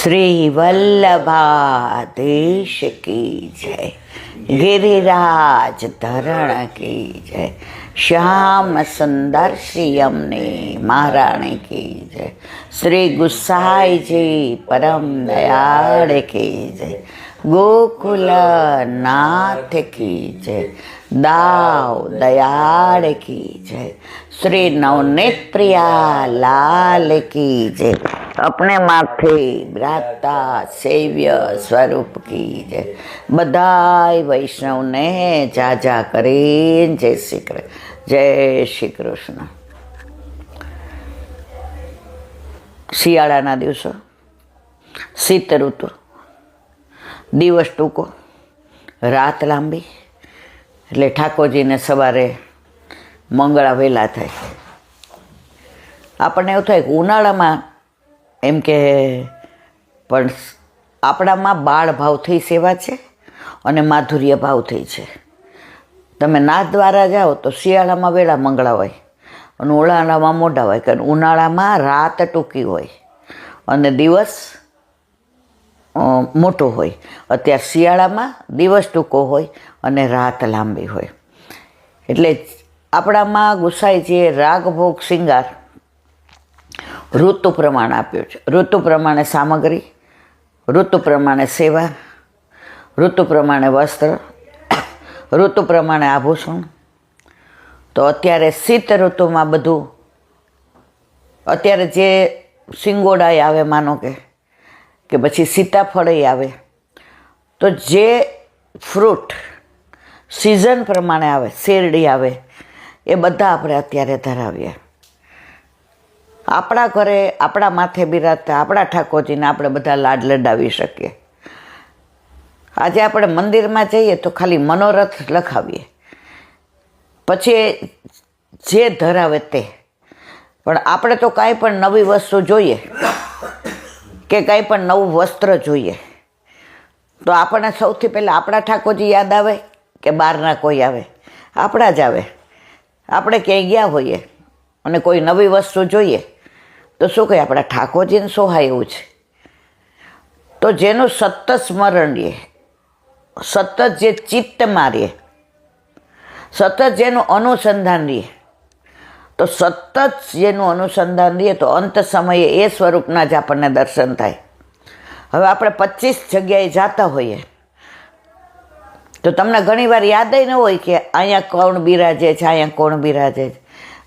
श्री वल्लभाधीश की जय, गिरिराज धरण की जय, श्याम सुंदर श्री यमुने महाराणी की जय, श्री गुसाई जी परम दयाल की जय, गोकुल नाथ की जय, दाव दयाल की जय, श्री नवनीत प्रिया लाल की जय, अपने माथे ब्राता सेव्य स्वरूप की जय। बधाई वैष्णव ने जाजा करीन जय श्री कृष्ण, जय श्री कृष्ण। શિયાળાના દિવસો, શીત ઋતુ, દિવસ ટૂંકો, રાત લાંબી, એટલે ઠાકોરજીને સવારે મંગળા વહેલા થાય. આપણને એવું થાય કે ઉનાળામાં એમ કે પણ આપણામાં બાળ ભાવથી સેવા છે અને માધુર્ય ભાવથી છે. તમે નાથ દ્વારા જાઓ તો શિયાળામાં વેળા મંગળા હોય અને ઉનાળામાં મોડા હોય, કારણ ઉનાળામાં રાત ટૂંકી હોય અને દિવસ મોટો હોય. અત્યારે શિયાળામાં દિવસ ટૂંકો હોય અને રાત લાંબી હોય. એટલે આપણામાં ગુસાઈજીએ રાગ ભોગ શિંગાર ઋતુ પ્રમાણે આપ્યો છે. ઋતુ પ્રમાણે સામગ્રી, ઋતુ પ્રમાણે સેવા, ઋતુ પ્રમાણે વસ્ત્ર, ઋતુ પ્રમાણે આભૂષણ. તો અત્યારે શીત ઋતુમાં બધું, અત્યારે જે સિંગોડાય આવે, માનો કે પછી સીતાફળય આવે, તો જે ફ્રૂટ સિઝન પ્રમાણે આવે, શેરડી આવે, એ બધા આપણે અત્યારે ધરાવીએ. આપણા ઘરે આપણા માથે બિરાજતા આપણા ઠાકોરજીને આપણે બધા લાડ લડાવી શકીએ. આજે આપણે મંદિરમાં જઈએ તો ખાલી મનોરથ લખાવીએ, પછી જે ધરાવે તે. પણ આપણે તો કાંઈ પણ નવી વસ્તુ જોઈએ કે કાંઈ પણ નવું વસ્ત્ર જોઈએ તો આપણને સૌથી પહેલાં આપણા ઠાકોરજી યાદ આવે કે બહારના કોઈ આવે? આપણા જ આવે. આપણે ક્યાંય ગયા હોઈએ અને કોઈ નવી વસ્તુ જોઈએ તો શું કહે? આપણા ઠાકોરજીને સોહાય એવું છે. તો જેનું સતત સ્મરણ રહે, સતત જે ચિત્તમાં રહે, સતત જેનું અનુસંધાન રહે, તો સતત જેનું અનુસંધાન રહે તો અંત સમયે એ સ્વરૂપના જ આપણને દર્શન થાય. હવે આપણે 25 જગ્યાએ જતા હોઈએ તો તમને ઘણીવાર યાદ ન હોય કે અહીંયા કોણ બિરાજે છે, અહીંયા કોણ બિરાજે છે.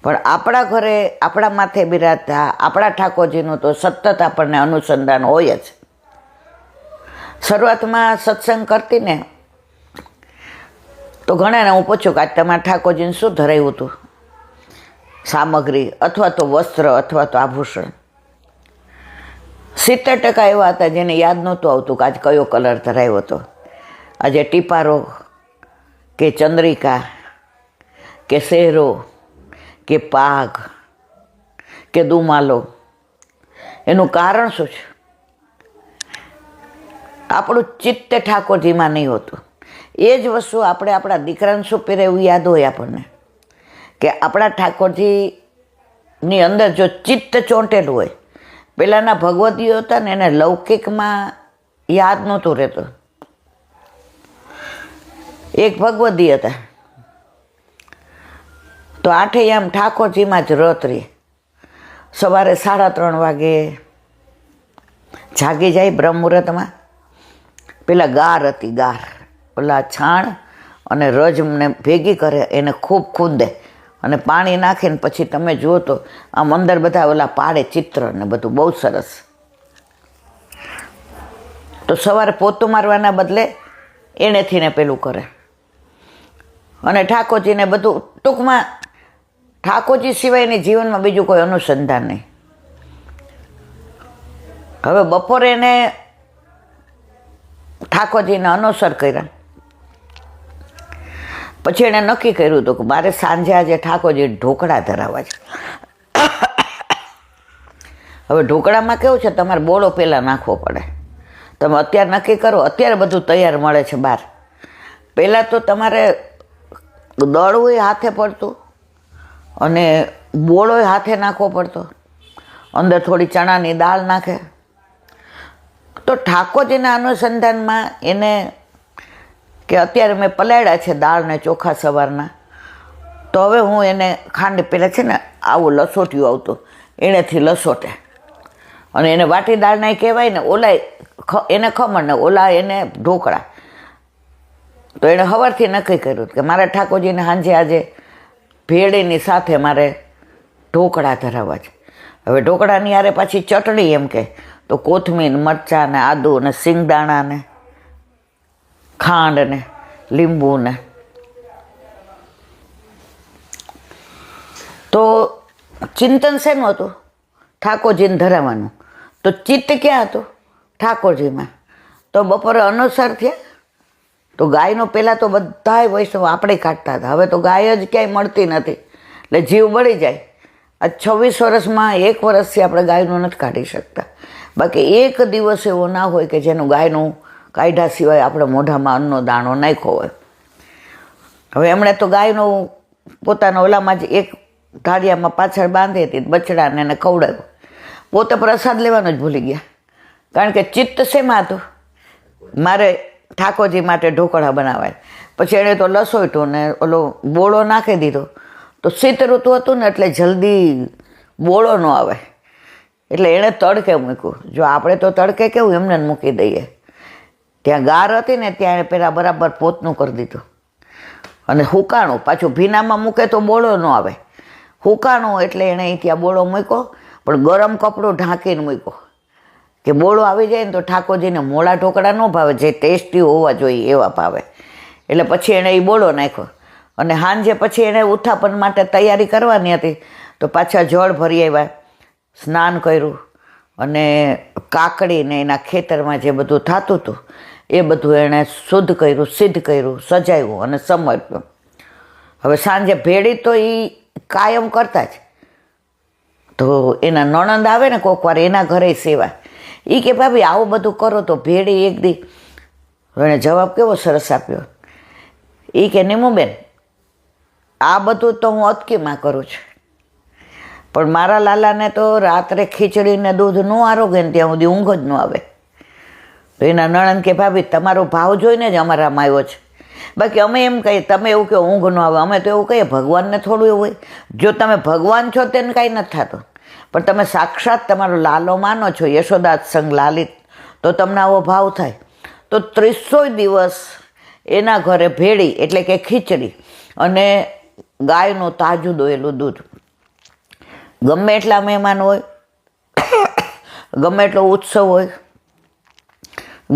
પણ આપણા ઘરે આપણા માથે બિરાજતા આપણા ઠાકોરજીનું તો સતત આપણને અનુસંધાન હોય જ. શરૂઆતમાં સત્સંગ કરતી ને તો ઘણાને હું પૂછું કે આજ તમારા ઠાકોરજીને શું ધરાવ્યું હતું, સામગ્રી અથવા તો વસ્ત્ર અથવા તો આભૂષણ. 70% એવા હતા જેને યાદ નહોતું આવતું કે આજ કયો કલર ધરાવ્યો હતો. આજે ટીપારો કે ચંદ્રિકા કે શેરો કે પાઘ કે દુમાલો, એનું કારણ શું છે? આપણું ચિત્ત ઠાકોરજીમાં નહીં હોતું. એ જ વસ્તુ આપણે આપણા દીકરાને શું પહેરે એવું યાદ હોય આપણને કે આપણા ઠાકોરજીની અંદર જો ચિત્ત ચોંટેલું હોય. પહેલાંના ભગવદીઓ હતા ને એને લૌકિકમાં યાદ નહોતું રહેતું. એક ભગવદી હતા તો આઠેયામ ઠાકોરજીમાં જ રત રહે. સવારે 3:30 વાગે જાગી જાય બ્રહ્મ મુહૂર્તમાં. પેલા ગાર હતી, ગાર, ઓલા છાણ અને રજને ભેગી કરે, એને ખૂબ ખૂંદે અને પાણી નાખીને પછી તમે જુઓ તો આમ અંદર બધા ઓલા પાડે ચિત્ર ને બધું બહુ સરસ. તો સવારે પોતું મારવાના બદલે એનેથી ને પેલું કરે અને ઠાકોરજીને બધું, ટૂંકમાં ઠાકોરજી સિવાયની જીવનમાં બીજું કોઈ અનુસંધાન નહીં. હવે બપોરે એને ઠાકોરજીને અનુસર કર્યા, પછી એણે નક્કી કર્યું હતું કે મારે સાંજે આજે ઠાકોરજી ઢોકળા ધરાવવા છે. હવે ઢોકળામાં કેવું છે, તમારે બોળો પહેલાં નાખવો પડે. તમે અત્યારે નક્કી કરો, અત્યારે બધું તૈયાર મળે છે બહાર. પહેલાં તો તમારે દળવું હાથે પડતું અને બોળો હાથે નાખવો પડતો. અંદર થોડી ચણાની દાળ નાખે, તો ઠાકોરજીના અનુસંધાનમાં એને કે અત્યારે મેં પલાળ્યા છે દાળ ને ચોખા સવારના, તો હવે હું એને ખાંડ પહેલાં છે ને આવું લસોટ્યું આવતું એનેથી લસોટે, અને એને વાટી દાળના કહેવાય ને, ઓલા એને ખમણ ને ઓલા એને ઢોકળા. તો એણે સવારથી નક્કી કર્યું કે મારા ઠાકોરજીને સાંજે આજે ભેળીની સાથે મારે ઢોકળા ધરાવવા છે. હવે ઢોકળાની યારે પાછી ચટણી એમ કે તો કોથમીર, મરચાં ને આદુ ને સિંગદાણા ને ખાંડ ને લીંબુ ને. તો ચિંતન શેનું હતું? ઠાકોરજીને ધરાવવાનું. તો ચિત્ત ક્યાં હતું? ઠાકોરજીમાં. તો બપોરે અનુસાર થયા. તો ગાયનો પહેલાં તો બધાય વૈષ્ણવ આપણે કાઢતા હતા, હવે તો ગાય જ ક્યાંય મળતી નથી, એટલે જીવ બળી જાય. આ 26 વર્ષમાં 1 વર્ષથી આપણે ગાયનું નથી કાઢી શકતા. બાકી એક દિવસ એવો ના હોય કે જેનું ગાયનું કાઢ્યા સિવાય આપણે મોઢામાં અન્નનો દાણો નાખ્યો હોય. હવે એમણે તો ગાયનું પોતાના ઓલામાં જ એક ઢાળિયામાં પાછળ બાંધી હતી, બચડાને એને ખવડાવ્યું. પોતે પ્રસાદ લેવાનો જ ભૂલી ગયા, કારણ કે ચિત્ત શેમાં હતું? મારે ઠાકોરજી માટે ઢોકળા બનાવાય. પછી એણે તો લસોટ્યું ને ઓલો બોળો નાખી દીધો. તો શીત ઋતુ હતું ને એટલે જલ્દી બોળો ન આવે, એટલે એણે તડકે મૂક્યું. જો આપણે તો તડકે કેવું એમને મૂકી દઈએ, ત્યાં ગાર હતી ને ત્યાં એણે પહેલાં બરાબર પોતનું કરી દીધું, અને હુકાણું પાછું ભીનામાં મૂકે તો બોળો ન આવે. હુકાણું એટલે એણે ત્યાં બોળો મૂક્યો, પણ ગરમ કપડું ઢાંકીને મૂક્યો કે બોળો આવી જાય ને તો ઠાકોરજીને મોળા ઢોકળા ન ભાવે, જે ટેસ્ટી હોવા જોઈએ એવા ભાવે. એટલે પછી એણે એ બોળો નાખ્યો, અને સાંજે પછી એણે ઉત્થાપન માટે તૈયારી કરવાની હતી. તો પાછા જળ ભરી આવ્યા, સ્નાન કર્યું, અને કાકડીને એના ખેતરમાં જે બધું થતું હતું એ બધું એણે શુદ્ધ કર્યું, સિદ્ધ કર્યું, સજાવ્યું અને સમર્પ્યું. હવે સાંજે ભેળી તો એ કાયમ કરતા જ. તો એના નણંદ આવે ને કોઈક વાર એના ઘરે સેવા, એ કે ભાભી આવું બધું કરો તો ભેળી એક દી. એણે જવાબ કેવો સરસ આપ્યો, એ કે નીમુબેન આ બધું તો હું અટકીમાં કરું છું, પણ મારા લાલાને તો રાત્રે ખીચડીને દૂધ ન આરોગે ને ત્યાં સુધી ઊંઘ જ ન આવે. તો એના નણંદ કે ભાભી તમારો ભાવ જોઈને જ અમારામાં આવ્યો છે, બાકી અમે એમ કહીએ તમે એવું કહો ઊંઘ ન આવે, અમે તો એવું કહીએ ભગવાનને થોડું એવું હોય. જો તમે ભગવાન છો તેને કાંઈ નથી થતું, પણ તમે સાક્ષાત તમારો લાલો માનો છો, યશોદા સંગ લાલિત, તો તમને આવો ભાવ થાય. તો 300 દિવસ એના ઘરે ભેળી એટલે કે ખીચડી અને ગાયનું તાજું દોયેલું દૂધ. ગમે એટલા મહેમાન હોય, ગમે એટલો ઉત્સવ હોય,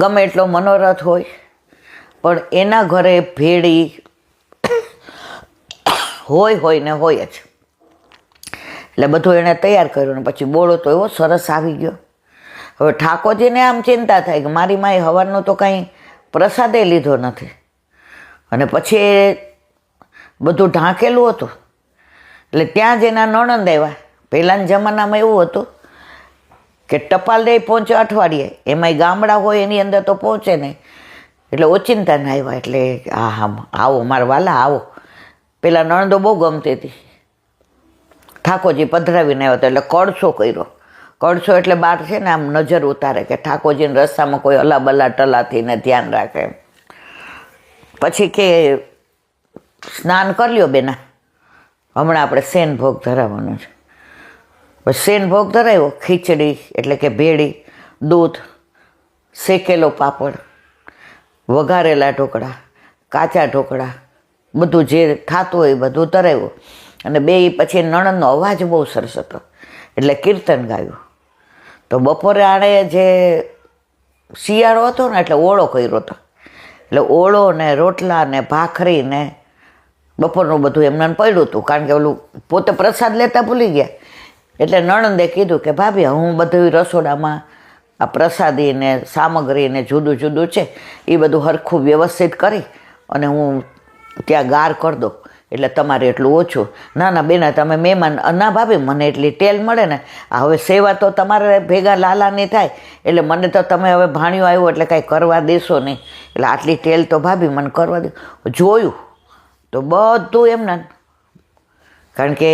ગમે એટલો મનોરથ હોય, પણ એના ઘરે ભેળી હોય ને હોય જ. એટલે બધું એણે તૈયાર કર્યું, ને પછી બોળો તો એવો સરસ આવી ગયો. હવે ઠાકોરજીને આમ ચિંતા થાય કે મારી માએ હવારનો તો કાંઈ પ્રસાદે લીધો નથી, અને પછી એ બધું ઢાંકેલું હતું. એટલે ત્યાં જ એના નણંદ આવ્યા. પહેલાંના જમાનામાં એવું હતું કે ટપાલ દે પહોંચે અઠવાડિયે, એમાંય ગામડા હોય એની અંદર તો પહોંચે નહીં. એટલે ઓચિંતાને આવ્યા, એટલે હા આવો મારા વાલા આવો. પેલા નણંદો બહુ ગમતી હતી. ઠાકોરજી પધરાવીને આવ્યો હતો એટલે કળશો કર્યો. કળશો એટલે બહાર છે ને આમ નજર ઉતારે કે ઠાકોરજીને રસ્તામાં કોઈ અલાબલા ટલાથીને ધ્યાન રાખે. પછી કે સ્નાન કરી લ્યો બેના, હમણાં આપણે શેન ભોગ ધરાવવાનો છે. પછી શેન ભોગ ધરાવ્યો, ખીચડી એટલે કે ભેળી, દૂધ, શેકેલો પાપડ, વઘારેલા ઢોકળા, કાચા ઢોકળા, બધું જે થતું હોય બધું ધરાવ્યું. અને બે પછી નણંદનો અવાજ બહુ સરસ હતો એટલે કીર્તન ગાયું. તો બપોરે આણે જે શિયાળો હતો ને એટલે ઓળો કર્યો હતો, એટલે ઓળો ને રોટલા ને ભાખરી ને બપોરનું બધું એમને પડ્યું હતું, કારણ કે ઓલું પોતે પ્રસાદ લેતા ભૂલી ગયા. એટલે નણંદે કીધું કે ભાભી હું બધું રસોડામાં આ પ્રસાદી ને સામગ્રી ને જુદું જુદું છે એ બધું હરખું વ્યવસ્થિત કરી અને હું ત્યાં ગાર કરી દઉં, એટલે તમારે એટલું ઓછું. ના ના બેના તમે મહેમાન, ના ભાભી મને એટલી ટેલ મળે ને, આ હવે સેવા તો તમારે ભેગા લાલાની થાય, એટલે મને તો તમે હવે ભાણ્યો આવ્યો એટલે કાંઈ કરવા દેશો નહીં, એટલે આટલી ટેલ તો ભાભી મને કરવા દે. જોયું તો બધું એમના, કારણ કે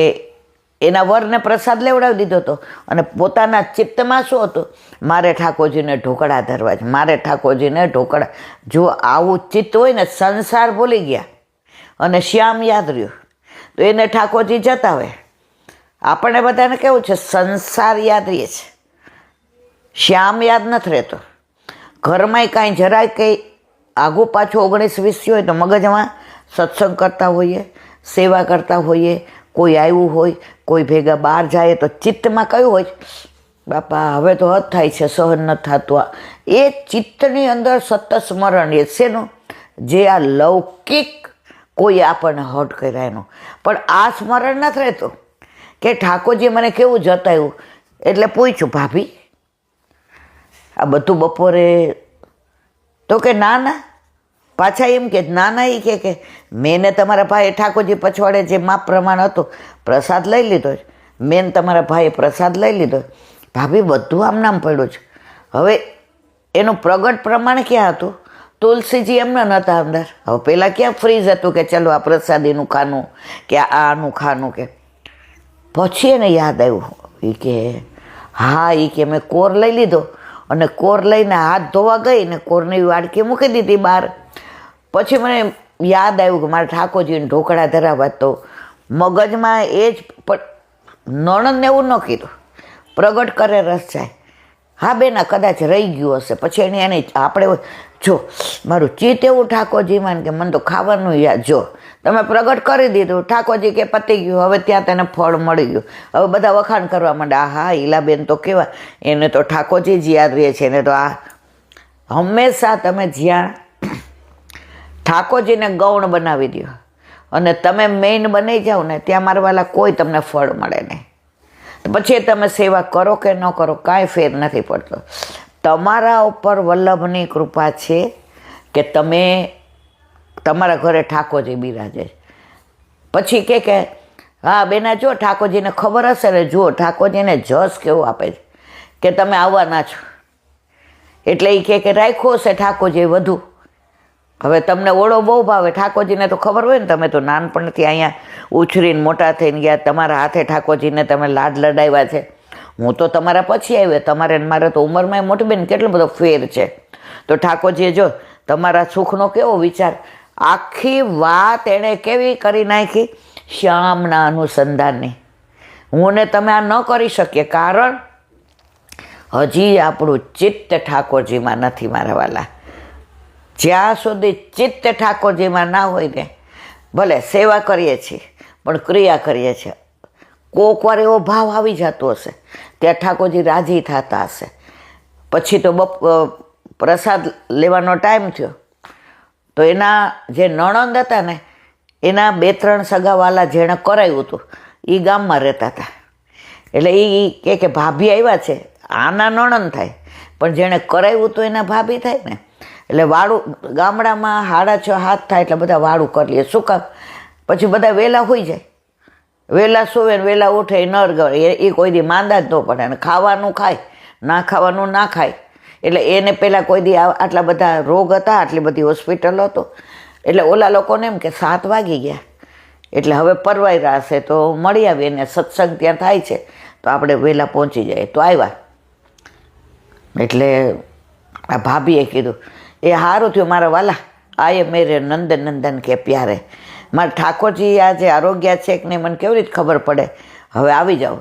એના વરને પ્રસાદ લેવડાવી દીધો હતો અને પોતાના ચિત્તમાં શું હતું, મારે ઠાકોરજીને ઢોકળા ધરવા છે, મારે ઠાકોરજીને ઢોકળા. જો આવું ચિત્ત હોય ને, સંસાર ભૂલી ગયા અને શ્યામ યાદ રહ્યો તો એને ઠાકોરજી જતા હોય. આપણને બધાને કેવું છે, સંસાર યાદ રહીએ છે, શ્યામ યાદ નથી રહેતો. ઘરમાંય કાંઈ જરાય કંઈ આગું પાછું 19-20 હોય તો મગજમાં સત્સંગ કરતા હોઈએ, સેવા કરતા હોઈએ, કોઈ આવ્યું હોય, કોઈ ભેગા બહાર જાય તો ચિત્તમાં કયું હોય, બાપા હવે તો હદ થાય છે, સહન નથી થતું. એ ચિત્તની અંદર સતત સ્મરણ એ શેનું, જે આ લૌકિક કોઈ આપણને હટ કર્યા એનું. પણ આ સ્મરણ નથી રહેતું કે ઠાકોરજી મને કેવું જતાવ્યું. એટલે પૂછ્યું, ભાભી આ બધું બપોરે? તો કે ના ના. પાછા એમ કે ના ના, એ કે મેં ને તમારા ભાઈએ ઠાકોરજી પછવાડે જે માપ પ્રમાણ હતું પ્રસાદ લઈ લીધો છે, મેં તમારા ભાઈએ પ્રસાદ લઈ લીધો. ભાભી બધું આમ નામ પડ્યું છે. હવે એનું પ્રગટ પ્રમાણ ક્યાં હતું? તુલસીજી એમના નહોતા અંદર. હવે પહેલાં ક્યાં ફ્રીજ હતું કે ચલો આ પ્રસાદીનું ખાનું કે આનું ખાનું કે. પછી એને યાદ આવ્યું, એ કે હા, એ કે મેં કોર લઈ લીધો અને કોર લઈને હાથ ધોવા ગઈ ને કોરની વાડકી મૂકી દીધી બહાર. પછી મને યાદ આવ્યું કે મારે ઠાકોરજીને ઢોકળા ધરાવવા. તો મગજમાં એ જ, પણ નણંદને એવું ન કીધું, પ્રગટ કરે રસ જાય. હા બેના કદાચ રહી ગયું હશે. પછી એને આપણે જો મારું ચિત્ત એવું ઠાકોરજીમાં કે મને તો ખાવાનું યાદ. જો તમે પ્રગટ કરી દીધું, ઠાકોરજી કે પતી ગયું, હવે ત્યાં તેને ફળ મળી ગયું. હવે બધા વખાણ કરવા માંડે, હા ઈલાબેન તો કેવા, એને તો ઠાકોરજી જ યાદ રહે છે. એને તો આ હંમેશા તમે જ્યાં ઠાકોરજીને ગૌણ બનાવી દો અને તમે મેઇન બની જાઓ ને, ત્યાં મારવાલા કોઈ તમને ફળ મળે નહીં. પછી તમે સેવા કરો કે ન કરો કાંઈ ફેર નથી પડતો. તમારા ઉપર વલ્લભની કૃપા છે કે તમે તમારા ઘરે ઠાકોરજી બિરાજે. પછી કે હા બેના જો ઠાકોરજીને ખબર હશે ને, જુઓ ઠાકોરજીને જસ કેવું આપે છે કે તમે આવવાના છો. એટલે એ કે રાખ્યો હશે ઠાકોરજી વધુ. હવે તમને ઓળો બહુ ભાવે, ઠાકોરજીને તો ખબર હોય ને, તમે તો નાનપણથી અહીંયા ઉછરીને મોટા થઈને ગયા, તમારા હાથે ઠાકોરજીને તમે લાડ લડાવ્યા છે. હું તો તમારા પછી આવ્યો, તમારે મારે તો ઉંમરમાં મોટી બેન કેટલો બધો ફેર છે. તો ઠાકોરજીએ જો તમારા સુખનો કેવો વિચાર, આખી વાત એણે કેવી કરી નાખી, શ્યામના અનુસંધાનની. હું ને તમે આ ન કરી શકીએ, કારણ હજી આપણું ચિત્ત ઠાકોરજીમાં નથી મારા વાલા. જ્યાં સુધી ચિત્ત ઠાકોરજીમાં ના હોય ને, ભલે સેવા કરીએ છીએ પણ ક્રિયા કરીએ છીએ, કોક વાર એવો ભાવ આવી જતો હશે, ત્યાં ઠાકોરજી રાજી થતા હશે. પછી તો પ્રસાદ લેવાનો ટાઈમ થયો તો એના જે નણંદ હતા ને, એના 2-3 સગાવાલા જેણે કરાવ્યું હતું એ ગામમાં રહેતા હતા. એટલે એ કે ભાભી આવ્યા છે, આના નણંદ થાય પણ જેણે કરાવ્યું હતું એના ભાભી થાય ને. એટલે વાળું ગામડામાં 6:30 થાય એટલે બધા વાળું કરી લે. શું કામ? પછી બધા વહેલા હોઈ જાય, વહેલા સુવે ને વહેલા ઉઠે, નર ગળે એ કોઈ દી માંદા જ ન પડે. અને ખાવાનું ખાય, ના ખાવાનું ના ખાય. એટલે એને પહેલાં કોઈ દી આટલા બધા રોગ હતા, આટલી બધી હોસ્પિટલ હતો. એટલે ઓલા લોકોને એમ કે 7 વાગી ગયા એટલે હવે પરવાઈ રહેશે તો મળી આવીએ ને સત્સંગ ત્યાં થાય છે તો આપણે વહેલા પહોંચી જાય. તો આવ્યા. એટલે આ ભાભીએ કીધું, એ સારું થયું મારા વાલા, આયે મેરે નંદ નંદન કે પ્યારે. મારા ઠાકોરજી આજે આરોગ્ય છે કે નહીં મને કેવી રીતે ખબર પડે, હવે આવી જાઓ.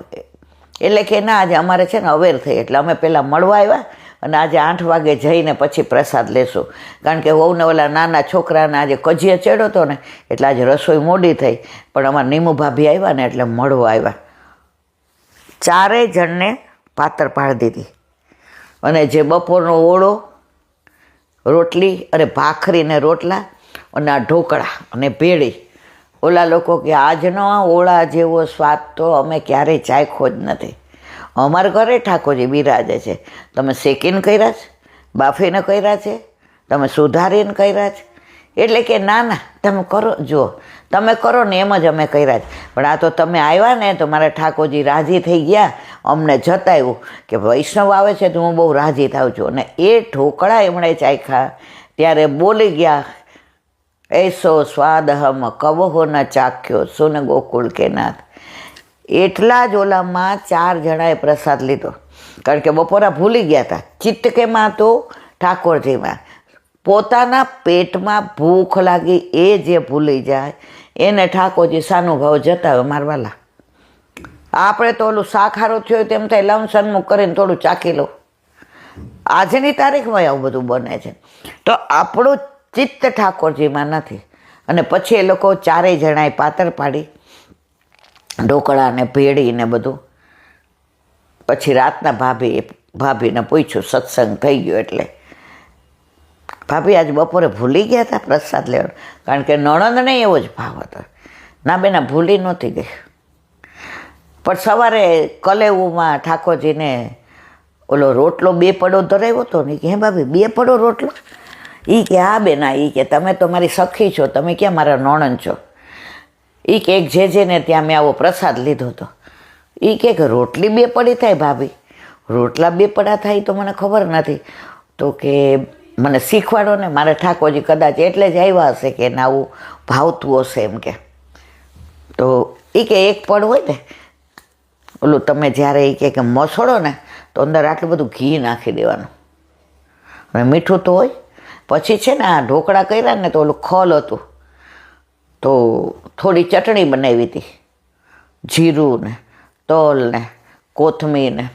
એટલે કે ના, આજે અમારે છે ને અવેર થઈ, એટલે અમે પહેલાં મળવા આવ્યા અને આજે 8 વાગે જઈને પછી પ્રસાદ લેશું. કારણ કે વહુને ઓલા નાના છોકરાને આજે કજીએ ચડ્યો હતો ને, એટલે આજે રસોઈ મોડી થઈ. પણ અમારા નીમુ ભાભી આવ્યા ને એટલે મળવા આવ્યા. 4 જણને પાતર પાડી દીધી અને જે બપોરનો ઓળો, રોટલી અને ભાખરી ને રોટલા અને આ ઢોકળા અને ભેળી. ઓલા લોકો કે આજનો ઓળા જેવો સ્વાદ તો અમે ક્યારેય ચાખ્યો જ નથી. અમારા ઘરે ઠાકોરજી બિરાજે છે. તમે શેકીને કર્યા છે, બાફીને કર્યા છે, તમે સુધારીને કર્યા છે. એટલે કે ના ના તમે કરો, જુઓ તમે કરો ને એમ જ અમે કર્યા છે. પણ આ તો તમે આવ્યા ને તો મારા ઠાકોરજી રાજી થઈ ગયા, અમને જતાવ્યું કે વૈષ્ણવ આવે છે તો હું બહુ રાજી થાઉં છું. અને એ ઢોકળા એમણે ચાખ્યા ત્યારે બોલી ગયા, એસો સ્વાદ હમ કવહો ન ચાખ્યો સુન ગોકુળ કે નાથ. એટલા જ ઓલામાં 4 જણાએ પ્રસાદ લીધો, કારણ કે બપોરા ભૂલી ગયા હતા. ચિત્ત કેમાં તો ઠાકોરજીમાં. પોતાના પેટમાં ભૂખ લાગી એ જે ભૂલી જાય એને ઠાકોરજી સાનુભાવ જતાવે મારવાલા. આપણે તો ઓલું શાક હારો થયો તેમ થાય લમ સન્મુખ કરીને થોડું ચાખી લો. આજની તારીખમાં આવું બધું બને છે. તો આપણું ચિત્ત ઠાકોરજીમાં નથી. અને પછી એ લોકો 4 જણાએ પાતર પાડી, ઢોકળા ને ભેળી ને બધું. પછી રાતના ભાભીને પૂછ્યું, સત્સંગ થઈ ગયો એટલે, ભાભી આજ બપોરે ભૂલી ગયા હતા પ્રસાદ લેવાનો? કારણ કે નણંદને એવો જ ભાવ હતો. ના બેના ભૂલી નહોતી ગઈ, પણ સવારે કલેવુમાં ઠાકોરજીને ઓલો રોટલો 2 પડો ધરાવ્યો હતો ને. કે હે ભાભી 2 પડો રોટલો? એ કે હા બેના, એ કે તમે તો મારી સખી છો, તમે ક્યાં મારા નણંદ છો. એ કે એક જેને ત્યાં મેં આવો પ્રસાદ લીધો હતો. એ કે રોટલી 2 પડી થાય ભાભી? રોટલા 2 પડા થાય તો મને ખબર નથી. તો કે મને શીખવાડો ને, મારે ઠાકોરજી કદાચ એટલે જ આવ્યા હશે કે એને આવું ભાવતું હશે એમ કે. તો એ કે 1 પડ હોય ને ઓલું, તમે જ્યારે એ કે મસળો ને તો અંદર આટલું બધું ઘી નાખી દેવાનું અને મીઠું તો હોય. પછી છે ને આ ઢોકળા કર્યા ને તો ઓલું ખલ હતું, તો થોડી ચટણી બનાવી હતી, જીરું ને તલ ને કોથમીર ને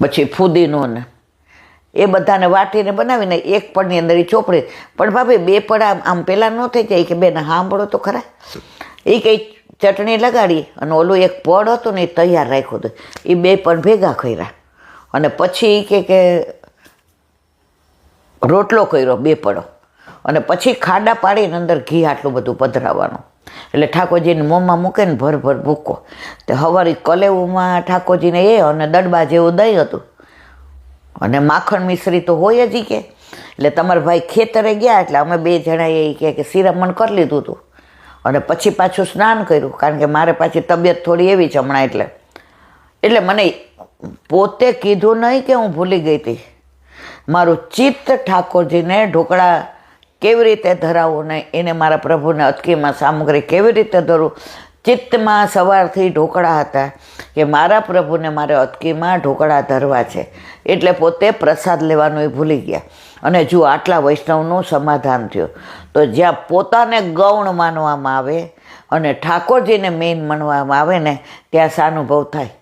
પછી ફુદીનો ને એ બધાને વાટીને બનાવીને 1 પડની અંદર એ ચોપડી. પણ ભાભી 2 પડ આમ પહેલાં ન થઈ જાય? કે બેન સાંભળો તો ખરા. એ કંઈ ચટણી લગાડી અને ઓલું 1 પડ હતું ને એ તૈયાર રાખ્યું હતું. એ 2 પડ ભેગા કર્યા અને પછી કે રોટલો કર્યો 2 પડો અને પછી ખાડા પાડીને અંદર ઘી આટલું બધું પધરાવવાનું. એટલે ઠાકોરજીને મોંમાં મૂકે ને ભર ભૂકો. તે હવારી કલેવુમાં ઠાકોરજીને એ અને દડબા જેવું દહીં હતું અને માખણ મિશ્રી તો હોય જ. કે એટલે તમારા ભાઈ ખેતરે ગયા એટલે અમે 2 જણાએ કે શિરામણ કરી લીધું હતું અને પછી પાછું સ્નાન કર્યું, કારણ કે મારે પાછી તબિયત થોડી એવી છે હમણાં. એટલે મને પોતે કીધું નહીં કે હું ભૂલી ગઈ હતી. મારું ચિત્ત ઠાકોરજીને ઢોકળા કેવી રીતે ધરાવવું ને એને મારા પ્રભુને અટકીમાં સામગ્રી કેવી રીતે ધરવું. ચિત્તમાં સવારથી ઢોકળા હતા કે મારા પ્રભુને મારે અટકીમાં ઢોકળા ધરવા છે. એટલે પોતે પ્રસાદ લેવાનું એ ભૂલી ગયા. અને જો આટલા વૈષ્ણવનું સમાધાન થયું. તો જ્યાં પોતાને ગૌણ માનવામાં આવે અને ઠાકોરજીને મેઇન માનવામાં આવે ને ત્યાં સાનુભવ થાય.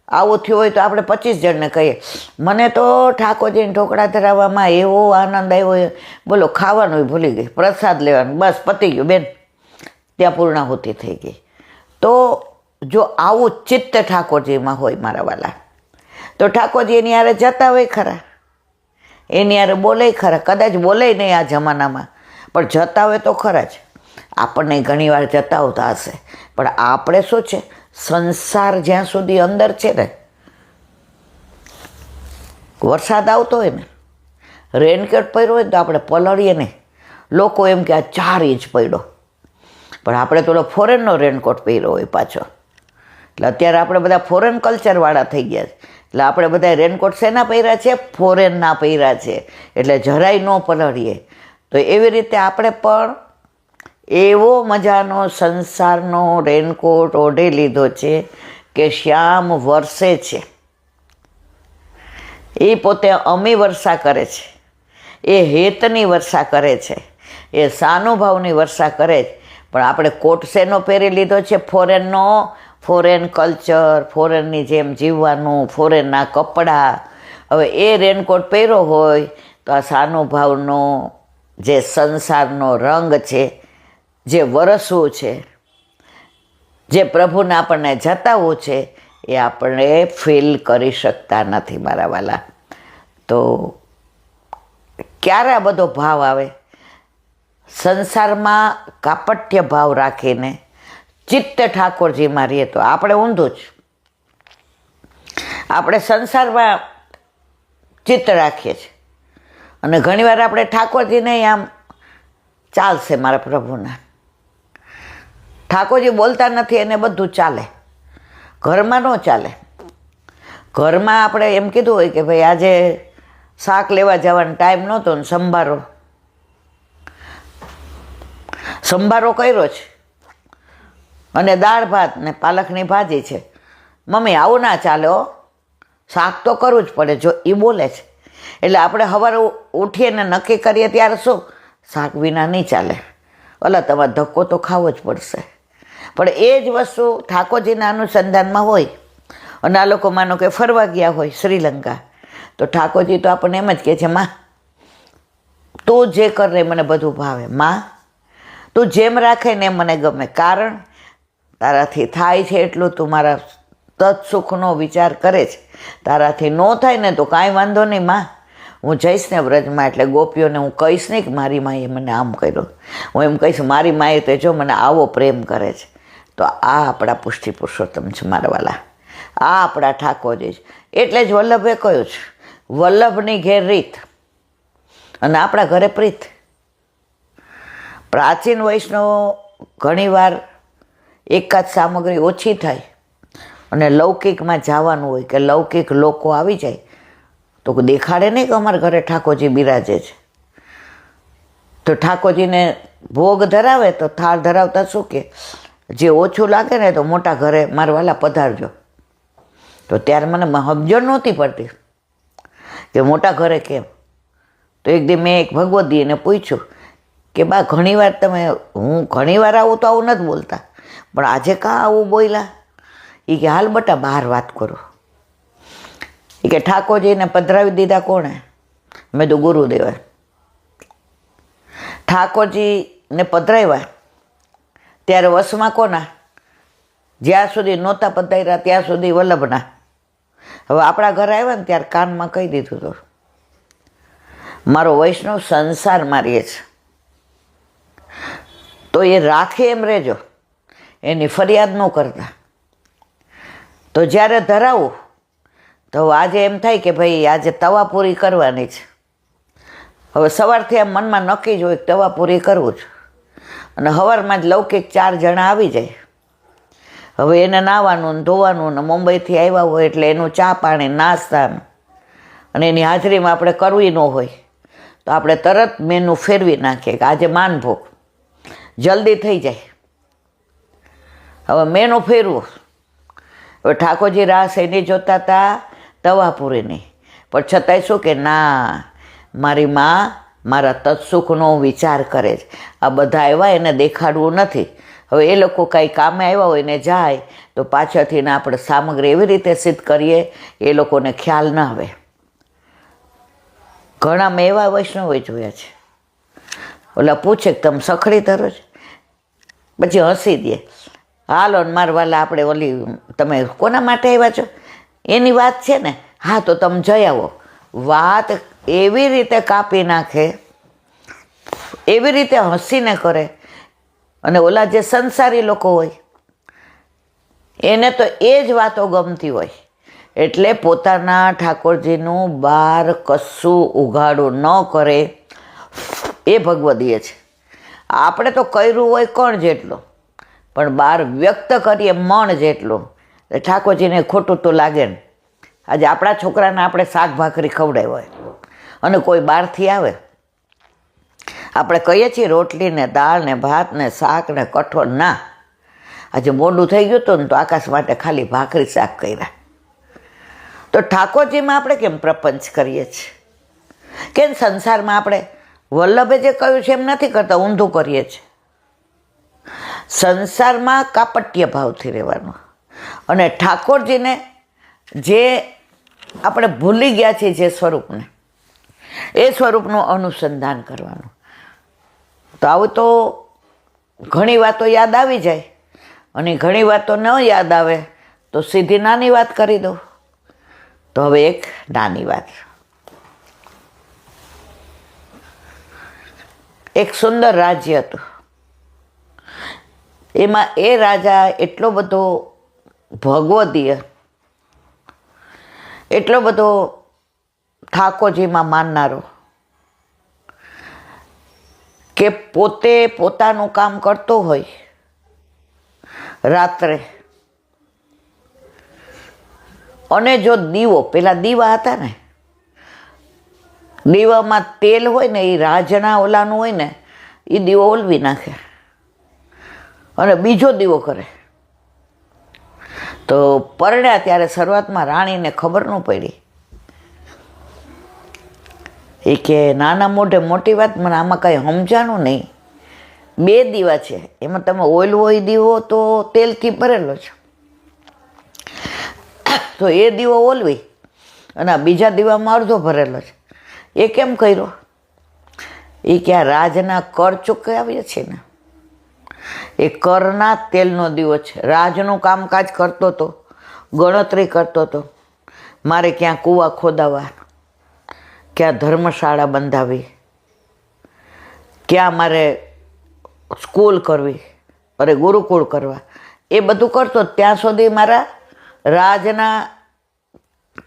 આવું થયું હોય તો આપણે 25 જણને કહીએ મને તો ઠાકોરજીને ઢોકળા ધરાવવામાં એવો આનંદ આવ્યો, બોલો ખાવાનું ભૂલી ગઈ, પ્રસાદ લેવાનું, બસ પતી ગયું બેન, ત્યાં પૂર્ણાહુતિ થઈ ગઈ. તો જો આવું ચિત્ત ઠાકોરજીમાં હોય મારા વાલા, તો ઠાકોરજી એની હારે જતા હોય ખરા, એની હારે બોલે ખરા. કદાચ બોલે નહીં આ જમાનામાં, પણ જતા હોય તો ખરા જ. આપણને ઘણી વાર જતા હોતા હશે, પણ આપણે શું છે, સંસાર જ્યાં સુધી અંદર છે ને, વરસાદ આવતો હોય ને, રેનકોટ પહેર્યો હોય તો આપણે પલળીએ નહીં. લોકો એમ કે આ 4 ઇંચ પડ્યો, પણ આપણે થોડો ફોરેનનો રેનકોટ પહેર્યો હોય પાછો. એટલે અત્યારે આપણે બધા ફોરેન કલ્ચરવાળા થઈ ગયા છે. એટલે આપણે બધા રેનકોટ શેના પહેર્યા છે? ફોરેનના પહેર્યા છે. એટલે જરાય ન પલળીએ. તો એવી રીતે આપણે પણ એવો મજાનો સંસારનો રેનકોટ ઓઢી લીધો છે કે શ્યામ વરસે છે. એ પોતે અમી વર્ષા કરે છે, એ હેતની વર્ષા કરે છે, એ સાનુભાવની વર્ષા કરે છે. પણ આપણે કોટ શેનો પહેરી લીધો છે? ફોરેનનો. ફોરેન કલ્ચર, ફોરેનની જેમ જીવવાનું, ફોરેનના કપડાં. હવે એ રેનકોટ પહેર્યો હોય તો આ સાનુભાવનો જે સંસારનો રંગ છે, જે વરસવું છે, જે પ્રભુને આપણને જતાવવું છે, એ આપણે ફીલ કરી શકતા નથી મારા વાલા. તો ક્યારે આ બધો ભાવ આવે? સંસારમાં કાપટ્ય ભાવ રાખીને ચિત્ત ઠાકોરજીમાં રહીએ તો આપણે ઊંધું જ. આપણે સંસારમાં ચિત્ત રાખીએ છીએ અને ઘણીવાર આપણે ઠાકોરજીને આમ ચાલશે મારા પ્રભુના. ઠાકોરજી બોલતા નથી એને બધું ચાલે, ઘરમાં ન ચાલે. ઘરમાં આપણે એમ કીધું હોય કે ભાઈ આજે શાક લેવા જવાનો ટાઈમ નહોતો ને સંભારો કર્યો છે, અને દાળ ભાત ને પાલકની ભાજી છે. મમ્મી આવું ના ચાલે હો, શાક તો કરવું જ પડે. જો એ બોલે છે એટલે આપણે સવારે ઉઠીએ ને નક્કી કરીએ ત્યારે શું શાક વિના નહીં ચાલે. ઓલા તમારે ધક્કો તો ખાવો જ પડશે. પણ એ જ વસ્તુ ઠાકોરજીના અનુસંધાનમાં હોય અને આ લોકો માનો કે ફરવા ગયા હોય શ્રીલંકા, તો ઠાકોરજી તો આપણને એમ જ કહે છે, માં તું જે કરે મને બધું ભાવે, માં તું જેમ રાખે ને એમ મને ગમે, કારણ તારાથી થાય છે એટલું તું મારા તત્સુખનો વિચાર કરે છે. તારાથી ન થાય ને તો કાંઈ વાંધો નહીં માં, હું જઈશ ને વ્રજમાં એટલે ગોપીઓને હું કહીશ નહીં કે મારી માએ મને આમ કર્યો. હું એમ કહીશ મારી માએ તો જો મને આવો પ્રેમ કરે છે. તો આ આપણા પુષ્ટિ પુરુષોત્તમ છે મારા વાલા, આ આપણા ઠાકોરજી છે. એટલે જ વલ્લભે કહ્યું છે, વલ્લભની ઘેર રીત અને આપણા ઘરે પ્રીત. પ્રાચીન વૈષ્ણવો ઘણીવાર એકાદ સામગ્રી ઓછી થાય અને લૌકિકમાં જવાનું હોય કે લૌકિક લોકો આવી જાય તો દેખાડે નહીં કે અમારા ઘરે ઠાકોરજી બિરાજે છે. તો ઠાકોરજીને ભોગ ધરાવે તો થાળ ધરાવતા શું કે જે ઓછું લાગે ને તો મોટા ઘરે મારા વાલા પધારજો. તો ત્યારે મને સમજણ નહોતી પડતી કે મોટા ઘરે કેમ. તો એક દી મેં એક ભગવદીને પૂછ્યું કે બા ઘણીવાર તમે, હું ઘણીવાર આવું તો આવું નથી બોલતા, પણ આજે કાં આવું બોલ્યા? એ કે હાલ બટા બહાર વાત કરો. એ કે ઠાકોરજીને પધરાવી દીધા કોણે? મેં તો ગુરુદેવે. ઠાકોરજીને પધરાવ્યા ત્યારે વસમાં કોના? જ્યાં સુધી નહોતા પધાર્યા ત્યાં સુધી વલ્લભના. હવે આપણા ઘરે આવ્યા ને ત્યારે કાનમાં કહી દીધું તો મારો વૈષ્ણવ સંસાર મારીએ છે, તો એ રાખે એમ રહેજો, એની ફરિયાદ ન કરતા. તો જ્યારે ધરાવું તો આજે એમ થાય કે ભાઈ આજે તવા પૂરી કરવાની છે. હવે સવારથી આમ મનમાં નક્કી જ હોય કે તવા પૂરી કરવું છે, અને સવારમાં જ લૌકિક 4 જણા આવી જાય. હવે એને નાહવાનું ને ધોવાનું ને મુંબઈથી આવ્યા હોય એટલે એનું ચા પાણી નાસ્તા અને એની હાજરીમાં આપણે કરવી ન હોય તો આપણે તરત મેનુ ફેરવી નાખીએ કે આજે માનભોગ, જલ્દી થઈ જાય. હવે મેનુ ફેરવું. હવે ઠાકોરજી રાસ એની જોતા હતા તવા પૂરીની, પણ છતાંય શું કે ના, મારી માં મારા તત્સુખનો વિચાર કરે છે. આ બધા આવ્યા એને દેખાડવું નથી. હવે એ લોકો કાંઈ કામે આવ્યા હોય ને જાય તો પાછળથી ને આપણે સામગ્રી એવી રીતે સિદ્ધ કરીએ એ લોકોને ખ્યાલ ના આવે. ઘણા મેં એવા વૈષ્ણવો જોયા છે, ઓલા પૂછે કે તમે સખડી ધરો છો, પછી હસી દે, હાલો ને મારા વાલા આપણે ઓલી તમે કોના માટે આવ્યા છો એની વાત છે ને, હા તો તમે જઈ આવો. વાત એવી રીતે કાપી નાખે, એવી રીતે હસીને કરે. અને ઓલા જે સંસારી લોકો હોય એને તો એ જ વાતો ગમતી હોય, એટલે પોતાના ઠાકોરજીનું બહાર કશું ઉઘાડું ન કરે એ ભગવદીય છે. આપણે તો કર્યું હોય કણ જેટલો, પણ બહાર વ્યક્ત કરીએ મણ જેટલું. ઠાકોરજીને ખોટું તો લાગે ને. આજે આપણા છોકરાને આપણે શાક ભાખરી ખવડાવ્યા હોય અને કોઈ બહારથી આવે, આપણે કહીએ છીએ રોટલી ને દાળ ને ભાત ને શાક ને કઠોળ, ના, આજે મોડું થઈ ગયું હતું ને તો આકાશ માટે ખાલી ભાખરી શાક કર્યા. તો ઠાકોરજીમાં આપણે કેમ પ્રપંચ કરીએ છીએ? કેમ સંસારમાં આપણે વલ્લભે જે કહ્યું છે એમ નથી કરતા, ઊંધું કરીએ છીએ. સંસારમાં કાપટ્ય ભાવથી રહેવાનું અને ઠાકોરજીને જે આપણે ભૂલી ગયા છીએ જે સ્વરૂપને, એ સ્વરૂપનું અનુસંધાન કરવાનું. તો આવું તો ઘણી વાતો યાદ આવી જાય અને ઘણી વાતો ન યાદ આવે તો સીધી નાની વાત કરી દઉં. તો હવે એક નાની વાત. એક સુંદર રાજ્ય હતું. એમાં એ રાજા એટલો બધો ભગવદીય, એટલો બધો ઠાકોરજીમાં માનનારો કે પોતે પોતાનું કામ કરતો હોય રાત્રે, અને જો દીવો, પેલા દીવા હતા ને, દીવામાં તેલ હોય ને એ રાજના ઓલાનું હોય ને, એ દીવો ઓલવી નાખે અને બીજો દીવો કરે. તો પરણ્યા ત્યારે શરૂઆતમાં રાણીને ખબર ન પડી. એ કે નાના મોઢે મોટી વાત, મને આમાં કાંઈ સમજાણું નહીં. 2 દીવા છે, એમાં તમે ઓલવો એ દીવો તો તેલથી ભરેલો છે, તો એ દીવો ઓલવી અને આ બીજા દીવામાં અડધો ભરેલો છે. એ કેમ કર્યો? એ કે આ રાજના કર ચૂકવ્યા છે ને, એ કરના તેલનો દીવો છે. રાજનું કામકાજ કરતો હતો, ગણતરી કરતો હતો, મારે ક્યાં કૂવા ખોદાવા, ક્યાં ધર્મશાળા બંધાવી, ક્યાં મારે સ્કૂલ કરવી, અરે ગુરુકુળ કરવા, એ બધું કરતો. ત્યાં સુધી મારા રાજના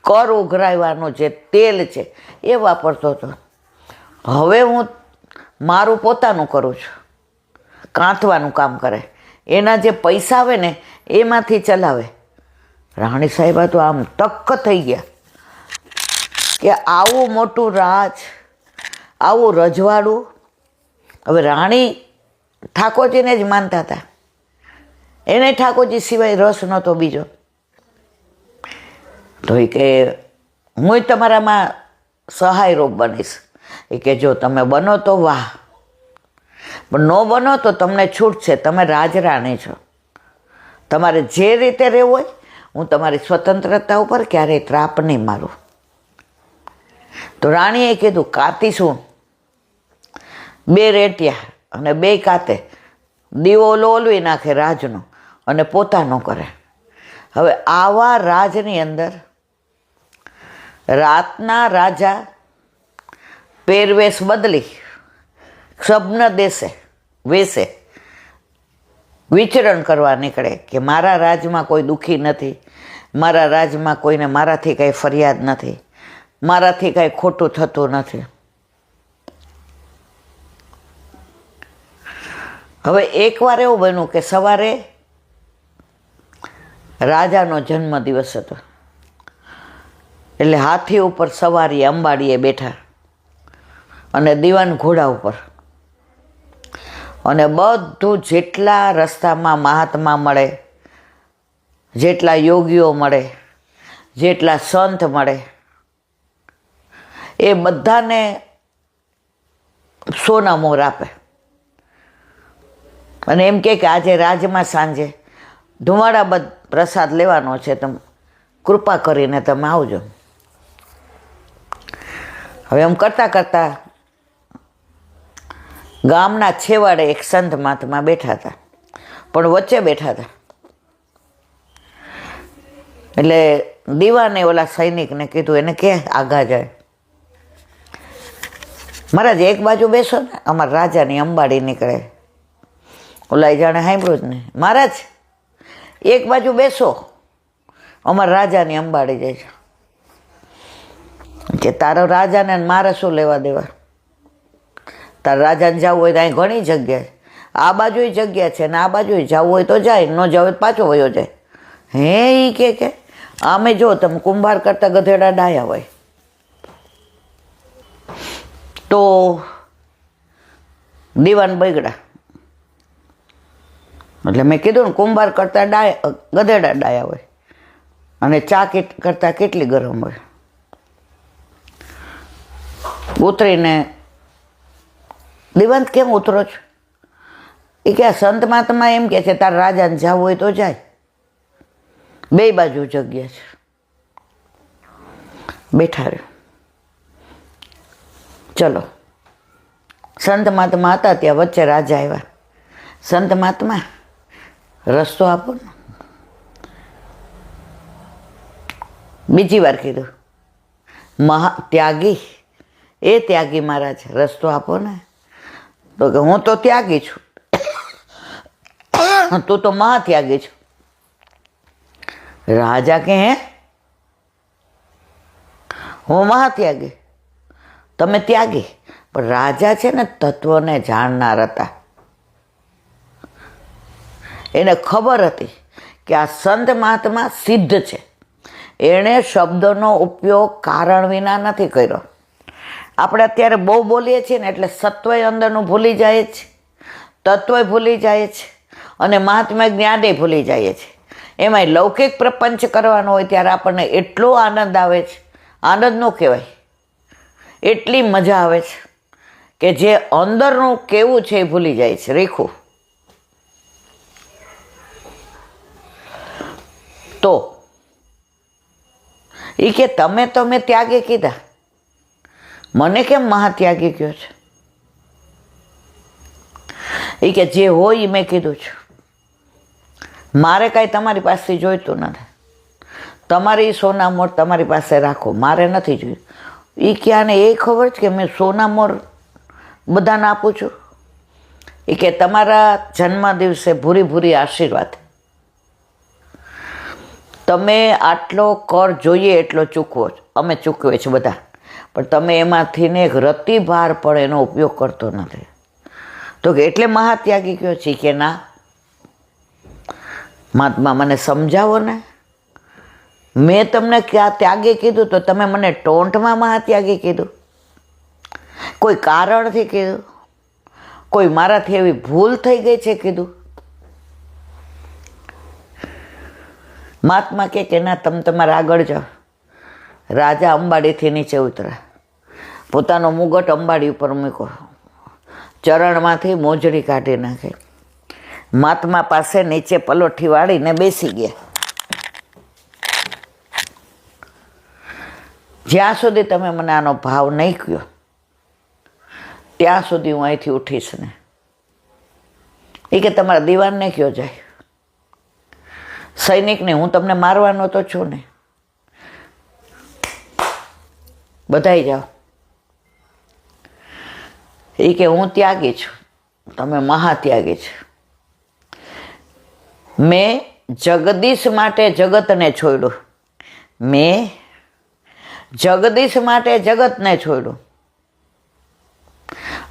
કર ઉઘરાવવાનું જે તેલ છે એ વાપરતો હતો. હવે હું મારું પોતાનું કરું છું, કાંતવાનું કામ કરે, એના જે પૈસા આવે ને એમાંથી ચલાવે. રાણી સાહેબા તો આમ તક્ક થઈ ગયા કે આવું મોટું રાજ, આવું રજવાડું. હવે રાણી ઠાકોરજીને જ માનતા હતા, એને ઠાકોરજી સિવાય રસ નહોતો બીજો. તો એ કે હું તમારામાં સહાયરૂપ બનીશ. એ કે જો તમે બનો તો વાહ, પણ ન બનો તો તમને છૂટ છે, તમે રાજરાણી છો, તમારે જે રીતે રહેવું હોય, હું તમારી સ્વતંત્રતા ઉપર ક્યારેય ત્રાપ નહીં મારું. તો રાણીએ કીધું કાતીશું 2 રેટિયા અને 2 કાતે દીવો ઓલવી નાખે રાજનો અને પોતાનો કરે. હવે આવા રાજની અંદર રાતના રાજા પહેરવેશ બદલી સબન દેશે વેશે વિચરણ કરવા નીકળે કે મારા રાજમાં કોઈ દુઃખી નથી, મારા રાજમાં કોઈને મારાથી કાંઈ ફરિયાદ નથી, મારાથી કાંઈ ખોટું થતું નથી. હવે એકવાર એવું બન્યું કે સવારે રાજાનો જન્મદિવસ હતો, એટલે હાથી ઉપર સવારી અંબાડીએ બેઠા અને દીવાન ઘોડા ઉપર, અને બધું જેટલા રસ્તામાં મહાત્મા મળે, જેટલા યોગીઓ મળે, જેટલા સંત મળે, એ બધાને સોના મોર આપે અને એમ કે આજે રાજમાં સાંજે ધુમાડાબંધ પ્રસાદ લેવાનો છે, તમે કૃપા કરીને તમે આવજો. હવે એમ કરતાં કરતાં ગામના છેવાડે એક સંત મહાત્મા બેઠા હતા, પણ વચ્ચે બેઠા હતા. એટલે દીવાને ઓલા સૈનિકને કીધું, એને કે આગા જાય. મહારાજ એક બાજુ બેસો ને, અમારા રાજાની અંબાડી નીકળે. ઓલા જાણે સાંભળ્યું જ નહીં. મહારાજ એક બાજુ બેસો, અમારા રાજાની અંબાડી જાય છે. કે તારો રાજાને મારે શું લેવા દેવા? તારા રાજાને જવું હોય તો અહીં ઘણી જગ્યા છે, આ બાજુ જગ્યા છે ને આ બાજુ જવું હોય તો જાય, ન જવું હોય તો પાછો વયો જાય. હે એ કે આમે જો તમે કુંભાર કરતા ગધેડા ડાયા હોય. તો દીવાન બગડા, એટલે મેં કીધું ને કુંભાર કરતા ગધેડા ડાયા હોય અને ચા કરતા કેટલી ગરમ હોય. ઉતરીને દીવાન કેમ ઉતરો છો? એ કે સંત મહાત્મા એમ કે છે તારા રાજાને જવું હોય તો જાય, 2 બાજુ જગ્યા છે. બેઠા રહ્યો. ચલો, સંત મહાત્મા હતા ત્યાં વચ્ચે રાજા આવ્યા. સંત મહાત્મા રસ્તો આપો ને. બીજી વાર કીધું, ત્યાગી, એ ત્યાગી મહારાજ રસ્તો આપો ને. તો કે હું તો ત્યાગી છું, તું તો મહાત્યાગી છું. રાજા કે હે, હું મહાત્યાગી, તમે ત્યાગી? પણ રાજા છે ને તત્વને જાણનાર હતા. એને ખબર હતી કે આ સંત મહાત્મા સિદ્ધ છે. એણે શબ્દનો ઉપયોગ કારણ વિના નથી કર્યો. આપણે અત્યારે બહુ બોલીએ છીએ ને એટલે સત્વય અંદરનું ભૂલી જાય છે, તત્વ ભૂલી જાય છે અને મહાત્મા જ્ઞાને ભૂલી જાય છે. એમાંય લૌકિક પ્રપંચ કરવાનો હોય ત્યારે આપણને એટલો આનંદ આવે છે, આનંદ ન કહેવાય, એટલી મજા આવે છે કે જે અંદરનું કેવું છે એ ભૂલી જાય છે રેખું. તો એ કે તમે તો મેં ત્યાગી કીધા, મને કેમ મહાત્યાગી કહો છો? એ કે જે હોય એ મેં કીધું છે, મારે કાંઈ તમારી પાસેથી જોઈતું નથી, તમારી સોના મોર તમારી પાસે રાખો, મારે નથી જોયું. એ કે આને એ ખબર છે કે મેં સોના મોર બધાને આપું છું? એ કે તમારા જન્મ દિવસે ભૂરી ભૂરી આશીર્વાદ, તમે આટલો કર જોઈએ એટલો ચૂકવો છો, અમે ચૂકવે છે બધા, પણ તમે એમાંથી ને એક રતી ભાર પણ એનો ઉપયોગ કરતો નથી. તો કે એટલે મહાત્યાગી કયો છે? કે ના મહાત્મા મને સમજાવો ને, મેં તમને ક્યાં ત્યાગી કીધું તો તમે મને ટોંટમાં મહાત્યાગી કીધું? કોઈ કારણથી કીધું? કોઈ મારાથી એવી ભૂલ થઈ ગઈ છે કીધું? મહાત્મા કે ના, તમે તમારે આગળ જાઓ. રાજા અંબાડીથી નીચે ઉતર્યા, પોતાનો મુગટ અંબાડી ઉપર મૂક્યો, ચરણમાંથી મોજડી કાઢી નાખી, મહાત્મા પાસે નીચે પલોઠી વાળીને બેસી ગયા. જ્યાં સુધી તમે મને આનો ભાવ નહીં કહ્યો ત્યાં સુધી હું અહીંથી ઉઠીશ ને. એ કે તમારા દીવાનને કયો જાય, સૈનિકને, હું તમને મારવાનો તો છું ને, બધાય જાઓ. એ કે હું ત્યાગી છું, તમે મહાત્યાગી છો. મેં જગદીશ માટે જગતને છોડ્યું, મેં જગદીશ માટે જગતને છોડ્યું,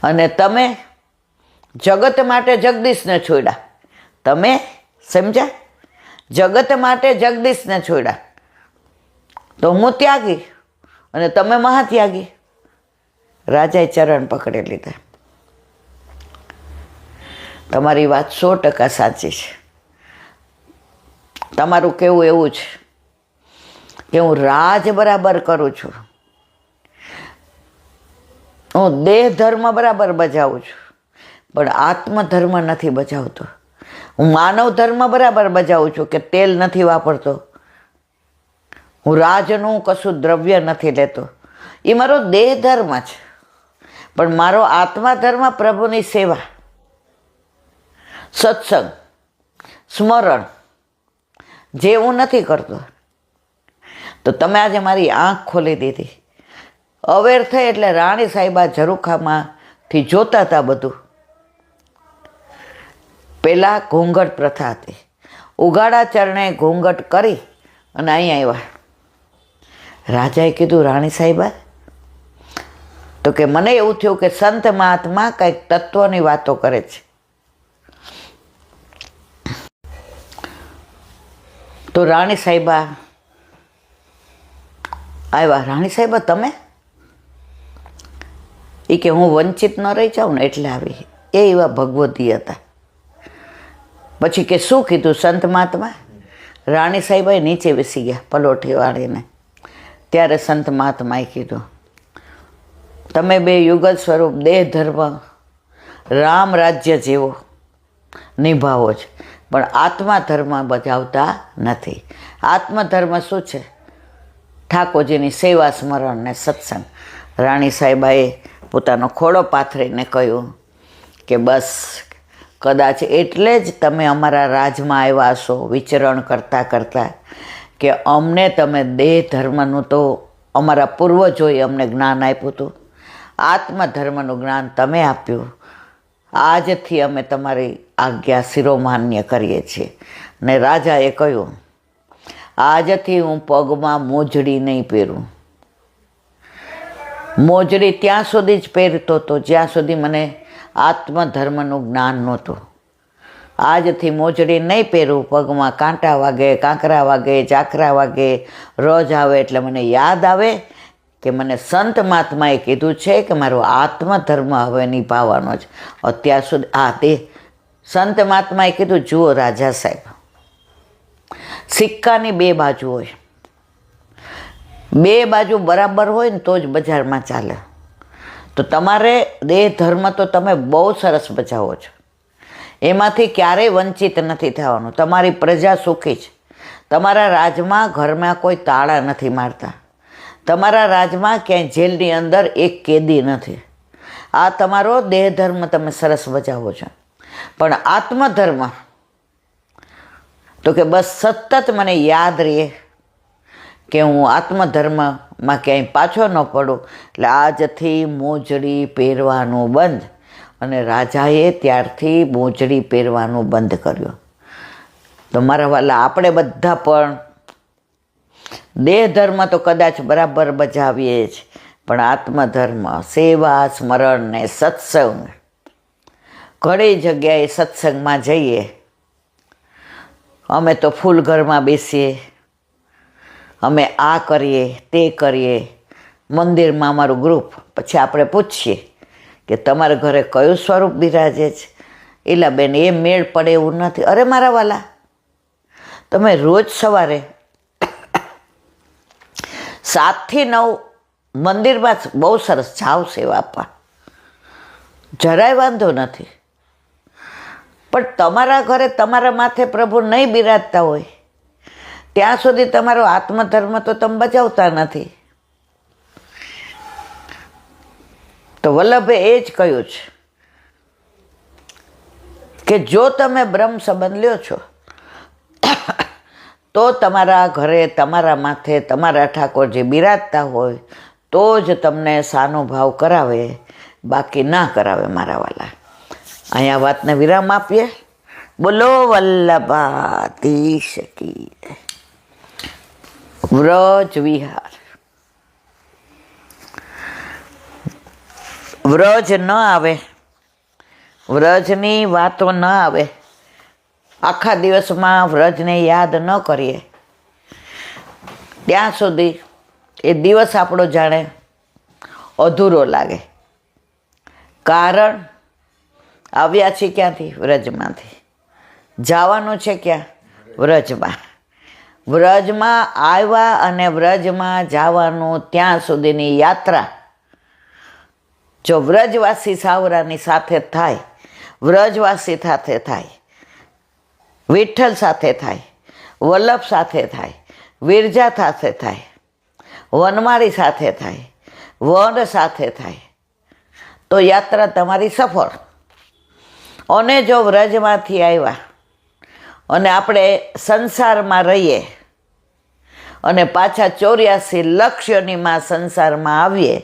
અને તમે જગત માટે જગદીશને છોડ્યા. તમે સમજ્યા? જગત માટે જગદીશને છોડ્યા. તો હું ત્યાગી અને તમે મહાત્યાગી. રાજાએ ચરણ પકડી લીધા. તમારી વાત 100% સાચી છે. તમારું કેવું એવું છે કે હું રાજ બરાબર કરું છું, હું દેહ ધર્મ બરાબર બજાવું છું, પણ આત્મધર્મ નથી બજાવતો. હું માનવ ધર્મ બરાબર બજાવું છું કે તેલ નથી વાપરતો, હું રાજનું કશું દ્રવ્ય નથી લેતો. એ મારો દેહ ધર્મ છે, પણ મારો આત્મા ધર્મ પ્રભુની સેવા, સત્સંગ, સ્મરણ જે હું નથી કરતો. તો તમે આજે મારી આંખ ખોલી દીધી, અવેર થઈ. એટલે રાણી સાહેબા ઝરૂખામાંથી જોતા હતા બધું. પહેલાં ઘૂંઘટ પ્રથા હતી, ઉઘાડા ચરણે ઘૂંઘટ કરી અને અહીંયા આવ્યા. રાજાએ કીધું, રાણી સાહેબા, તો કે મને એવું થયું કે સંત મહાત્મા કંઈક તત્વની વાતો કરે છે. તો રાણી સાહેબા આવ્યા. રાણી સાહેબા તમે? એ કે હું વંચિત ન રહી જાઉં ને એટલે આવી. એ એવા ભગવતી હતા. પછી કે શું કીધું સંત મહાત્મા? રાણી સાહેબાએ નીચે બેસી ગયા પલોઠી વાળીને. ત્યારે સંત મહાત્માએ કીધું, તમે બે યુગલ સ્વરૂપ દેહ ધર્મ રામ રાજ્ય જેવો નિભાવો છે, પણ આત્મા ધર્મ બજાવતા નથી. આત્મધર્મ શું છે? ઠાકોરજીની સેવા, સ્મરણ ને સત્સંગ. રાણી સાહેબાએ પોતાનો ખોળો પાથરીને કહ્યું કે બસ કદાચ એટલે જ તમે અમારા રાજમાં આવ્યા હશો વિચરણ કરતાં કરતાં, કે અમને તમે દેહ ધર્મનું તો અમારા પૂર્વજોએ અમને જ્ઞાન આપ્યું હતું, આત્મધર્મનું જ્ઞાન તમે આપ્યું. આજથી અમે તમારી આજ્ઞા શિરોમાન્ય કરીએ છીએ. ને રાજાએ કહ્યું, આજથી હું પગમાં મોજડી નહીં પહેરું. મોજડી ત્યાં સુધી જ પહેરતો હતો જ્યાં સુધી મને આત્મધર્મનું જ્ઞાન નહોતું. આજથી મોજડી નહીં પહેરું, પગમાં કાંટા વાગે, કાંકરા વાગે, ચાકરા વાગે, રોજ આવે એટલે મને યાદ આવે કે મને સંત મહાત્માએ કીધું છે કે મારો આત્મધર્મ હવે નિભાવવાનો છે. અત્યાર સુધી તે સંત મહાત્માએ કીધું, જુઓ રાજા સાહેબ, સિક્કાની બે બાજુ હોય. બે બાજુ બરાબર હોય ને તો જ બજારમાં ચાલે. તો તમારે દેહ ધર્મ તો તમે બહુ સરસ બજાવો છો, એમાંથી ક્યારેય વંચિત નથી થવાનું. તમારી પ્રજા સુખી છે. તમારા રાજમાં ઘરમાં કોઈ તાળા નથી મારતા. તમારા રાજમાં ક્યાંય જેલની અંદર એક કેદી નથી. આ તમારો દેહ ધર્મ તમે સરસ બજાવો છો. પણ આત્મધર્મ તો કે બસ સતત મને યાદ રહે કે હું આત્મધર્મમાં ક્યાંય પાછો ન પડું. એટલે આજથી મોજડી પહેરવાનું બંધ. અને રાજાએ ત્યારથી મોજડી પહેરવાનું બંધ કર્યું. તો મારા વાલા, આપણે બધા પણ દેહ ધર્મ તો કદાચ બરાબર બજાવીએ જ, પણ આત્મધર્મ, સેવા, સ્મરણ ને સત્સંગ, ઘણી જગ્યાએ સત્સંગમાં જઈએ. અમે તો ફૂલ ઘરમાં બેસીએ, અમે આ કરીએ તે કરીએ, મંદિરમાં અમારું ગ્રુપ. પછી આપણે પૂછીએ કે તમારા ઘરે કયું સ્વરૂપ બિરાજે છે? એલા બેન, એ મેળ પડે એવું નથી. અરે મારા વાલા, તમે રોજ સવારે 7 થી 9 મંદિરમાં બહુ સરસ જાઓ સેવા આપવા, જરાય વાંધો નથી. પણ તમારા ઘરે તમારા માથે પ્રભુ નહીં બિરાજતા હોય ત્યાં સુધી તમારો આત્મધર્મ તો તમે બજાવતા નથી. તો વલ્લભે એ જ કહ્યું છે કે જો તમે બ્રહ્મ સંબંધ લ્યો છો તો તમારા ઘરે તમારા માથે તમારા ઠાકોરજી બિરાજતા હોય તો જ તમને સાનુભાવ કરાવે, બાકી ના કરાવે મારા વાલા. અહીંયા વાતને વિરામ આપીએ. બોલો વલ્લભાધીશ કી. વ્રજ વિહાર. વ્રજ ન આવે, વ્રજની વાતો ન આવે, આખા દિવસમાં વ્રજને યાદ ન કરીએ ત્યાં સુધી એ દિવસ આપણો જાણે અધૂરો લાગે. કારણ આવ્યા છે ક્યાંથી? વ્રજમાંથી. જવાનું છે ક્યાં? વ્રજમાં. વ્રજમાં આવ્યા અને વ્રજમાં જવાનું ત્યાં સુધીની યાત્રા જો વ્રજવાસી સાવરાની સાથે થાય, વ્રજવાસી સાથે થાય, વિઠ્ઠલ સાથે થાય, વલ્લભ સાથે થાય, વિરજા સાથે થાય, વનમાળી સાથે થાય, વન સાથે થાય, તો યાત્રા તમારી સફળ. અને જો વ્રજમાંથી આવ્યા અને આપણે સંસારમાં રહીએ અને પાછા 84 લક્ષોનીમાં સંસારમાં આવીએ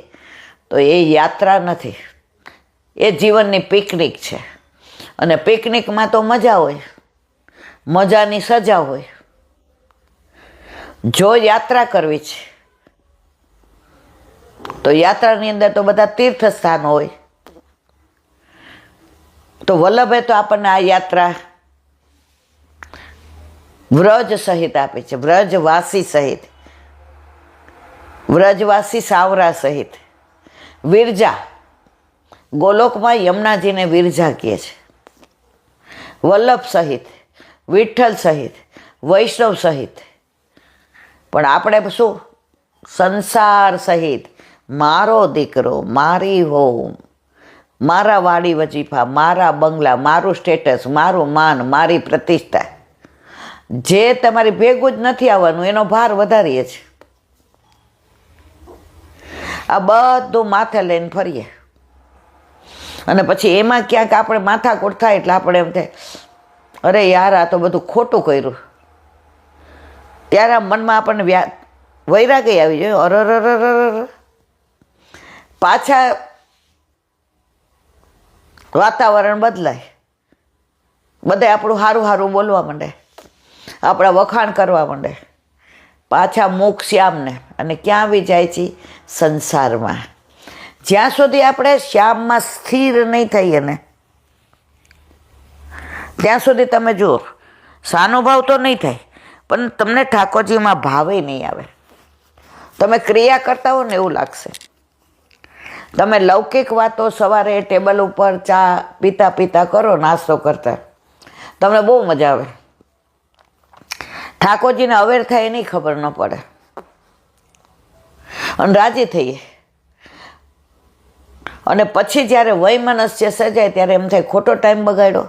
તો એ યાત્રા નથી, એ જીવનની પિકનિક છે. અને પિકનિકમાં તો મજા હોય, મજાની સજા હોય. જો યાત્રા કરવી છે તો યાત્રાની અંદર તો બધા તીર્થ સ્થાનો હોય. તો વલ્લભે તો આપણને આ યાત્રા વ્રજ સહિત આપી છે, વ્રજવાસી સહિત, વ્રજવાસી સાવરા સહિત. વિરજા, ગોલોકમાં યમુનાજીને વિરજા કહે છે. વલ્લભ સહિત, વિઠ્ઠલ સહિત, વૈષ્ણવ સહિત. પણ આપણે શું? સંસાર સહિત. મારો દીકરો, મારી વહુ, મારા વાડી વજીફા, મારા બંગલા, મારું સ્ટેટસ, મારું માન, મારી પ્રતિષ્ઠા, જે તમારી ભેગું જ નથી આવવાનું એનો ભાર વધારીએ છીએ. આ બધું માથે લઈને ફરીએ અને પછી એમાં ક્યાંક આપણે માથાકૂટ થાય એટલે આપણે એમ થાય, અરે યાર, આ તો બધું ખોટું કર્યું. ત્યારે આ મનમાં આપણને વૈરાગી આવી જાય. અરર, પાછા વાતાવરણ બદલાય, બધે આપણું સારું સારું બોલવા માંડે, આપણા વખાણ કરવા માંડે. પાછા મુખ શ્યામને. અને ક્યાં આવી જાય છે? સંસારમાં. જ્યાં સુધી આપણે શ્યામમાં સ્થિર નહીં થઈએ ને ત્યાં સુધી તમે જુઓ, સાનુભાવ તો નહીં થાય, પણ તમને ઠાકોરજીમાં ભાવે નહીં આવે. તમે ક્રિયા કરતા હો ને એવું લાગશે. તમે લૌકિક વાતો સવારે ટેબલ ઉપર ચા પીતા પીતા કરો, નાસ્તો કરતા, તમને બહુ મજા આવે. ઠાકોરજીને અવેર થાય એની ખબર ન પડે અને રાજી થઈએ. અને પછી જ્યારે વયમનસ્ય સર્જાય ત્યારે એમ થાય ખોટો ટાઈમ બગાડ્યો.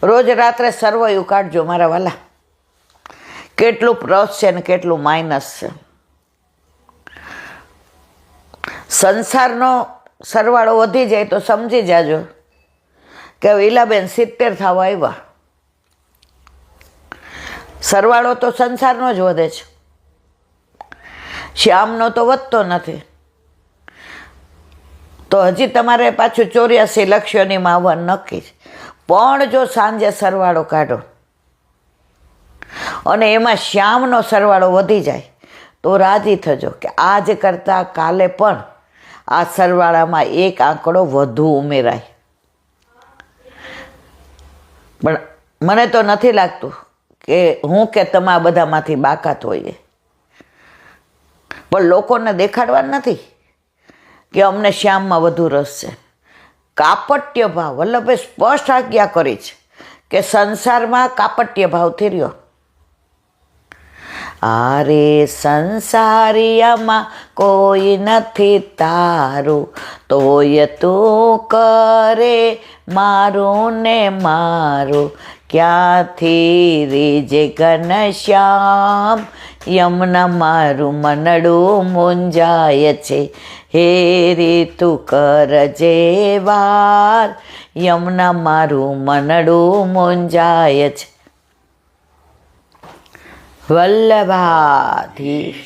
રોજ રાત્રે સરવૈયું કાઢજો મારા વાલા, કેટલું પ્લસ છે ને કેટલું માઇનસ છે. સંસારનો સરવાળો વધી જાય તો સમજી જાજો કે ઈલાબેન 70 થવા આવ્યા. સરવાળો તો સંસારનો જ વધે છે, શ્યામનો તો વધતો નથી. તો હજી તમારે પાછું 84 લક્ષ્યોની આવવાનું નક્કી છે. પણ જો સાંજે સરવાળો કાઢો અને એમાં શ્યામનો સરવાળો વધી જાય તો રાજી થજો કે આજ કરતાં કાલે પણ આ સરવાળામાં એક આંકડો વધુ ઉમેરાય. પણ મને તો નથી લાગતું કે હું કે તમારા બધામાંથી બાકાત હોઈએ, પણ લોકોને દેખાડવા નથી કે અમને શ્યામમાં વધુ રસ છે. કાપટ્ય ભાવ, વલ્લભે સ્પષ્ટ આજ્ઞા કરી છે કે સંસારમાં કાપટ્ય ભાવથી રહ્યો. આરે સંસારિયામાં કોઈ નથી તારું, તોય તું કરે મારું ને મારું. ક્યાંથી રીજે ઘનશ્યામ, યમુના મારું મનડું મૂંઝાય છે. હે રે તું કરજે વાર, યમુના મારું મનડું મૂંઝાય છે. વલ્લભાધીશ.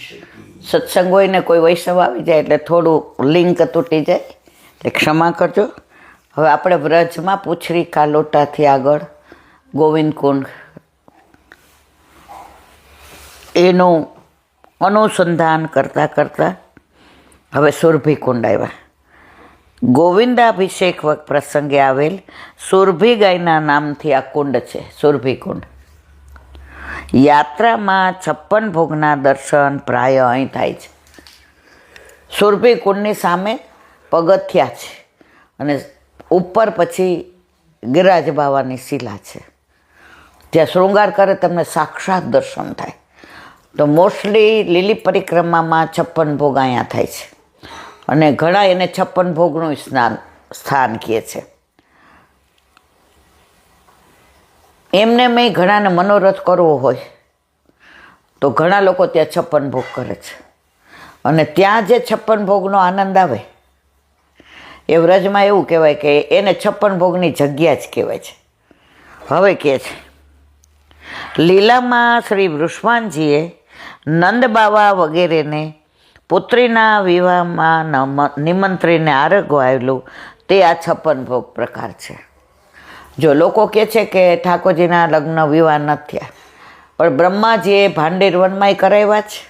સત્સંગ હોય ને કોઈ વૈષ્ણવ આવી જાય એટલે થોડું લિંક તૂટી જાય એટલે ક્ષમા કરજો. હવે આપણે વ્રજમાં પૂછડી કાલોટાથી આગળ ગોવિંદ કુંડ એનું અનુસંધાન કરતાં કરતાં હવે સુરભી કુંડ આવ્યા. ગોવિંદાભિષેક પ્રસંગે આવેલ સુરભી ગાયના નામથી આ કુંડ છે, સુરભી કુંડ. યાત્રામાં 56 ભોગના દર્શન પ્રાય અહીં થાય છે. સુરભી કુંડની સામે પગથિયા છે અને ઉપર પછી ગિરિરાજ બાવાની શિલા છે. ત્યાં શૃંગાર કરે તમને સાક્ષાત દર્શન થાય. તો મોસ્ટલી લીલી પરિક્રમામાં 56 ભોગ અહીંયા થાય છે અને ઘણા એને 56 ભોગનું સ્થાન કહે છે. એમને મેં ઘણાને મનોરથ કરવો હોય તો ઘણા લોકો ત્યાં 56 ભોગ કરે છે અને ત્યાં જે 56 ભોગનો આનંદ આવે એ વ્રજમાં એવું કહેવાય કે એને 56 ભોગની જગ્યા જ કહેવાય છે. હવે કહે છે લીલામાં શ્રી વૃષભાનજીએ નંદ બાવા વગેરેને પુત્રીના વિવાહમાં નિમંત્રીને આરોગ્ય આવેલું તે આ 56 ભોગ પ્રકાર છે. જો લોકો કહે છે કે ઠાકોરજીના લગ્ન વિવાહ નથી થયા, પણ બ્રહ્માજીએ ભાંડેર વનમાં કરાવ્યા છે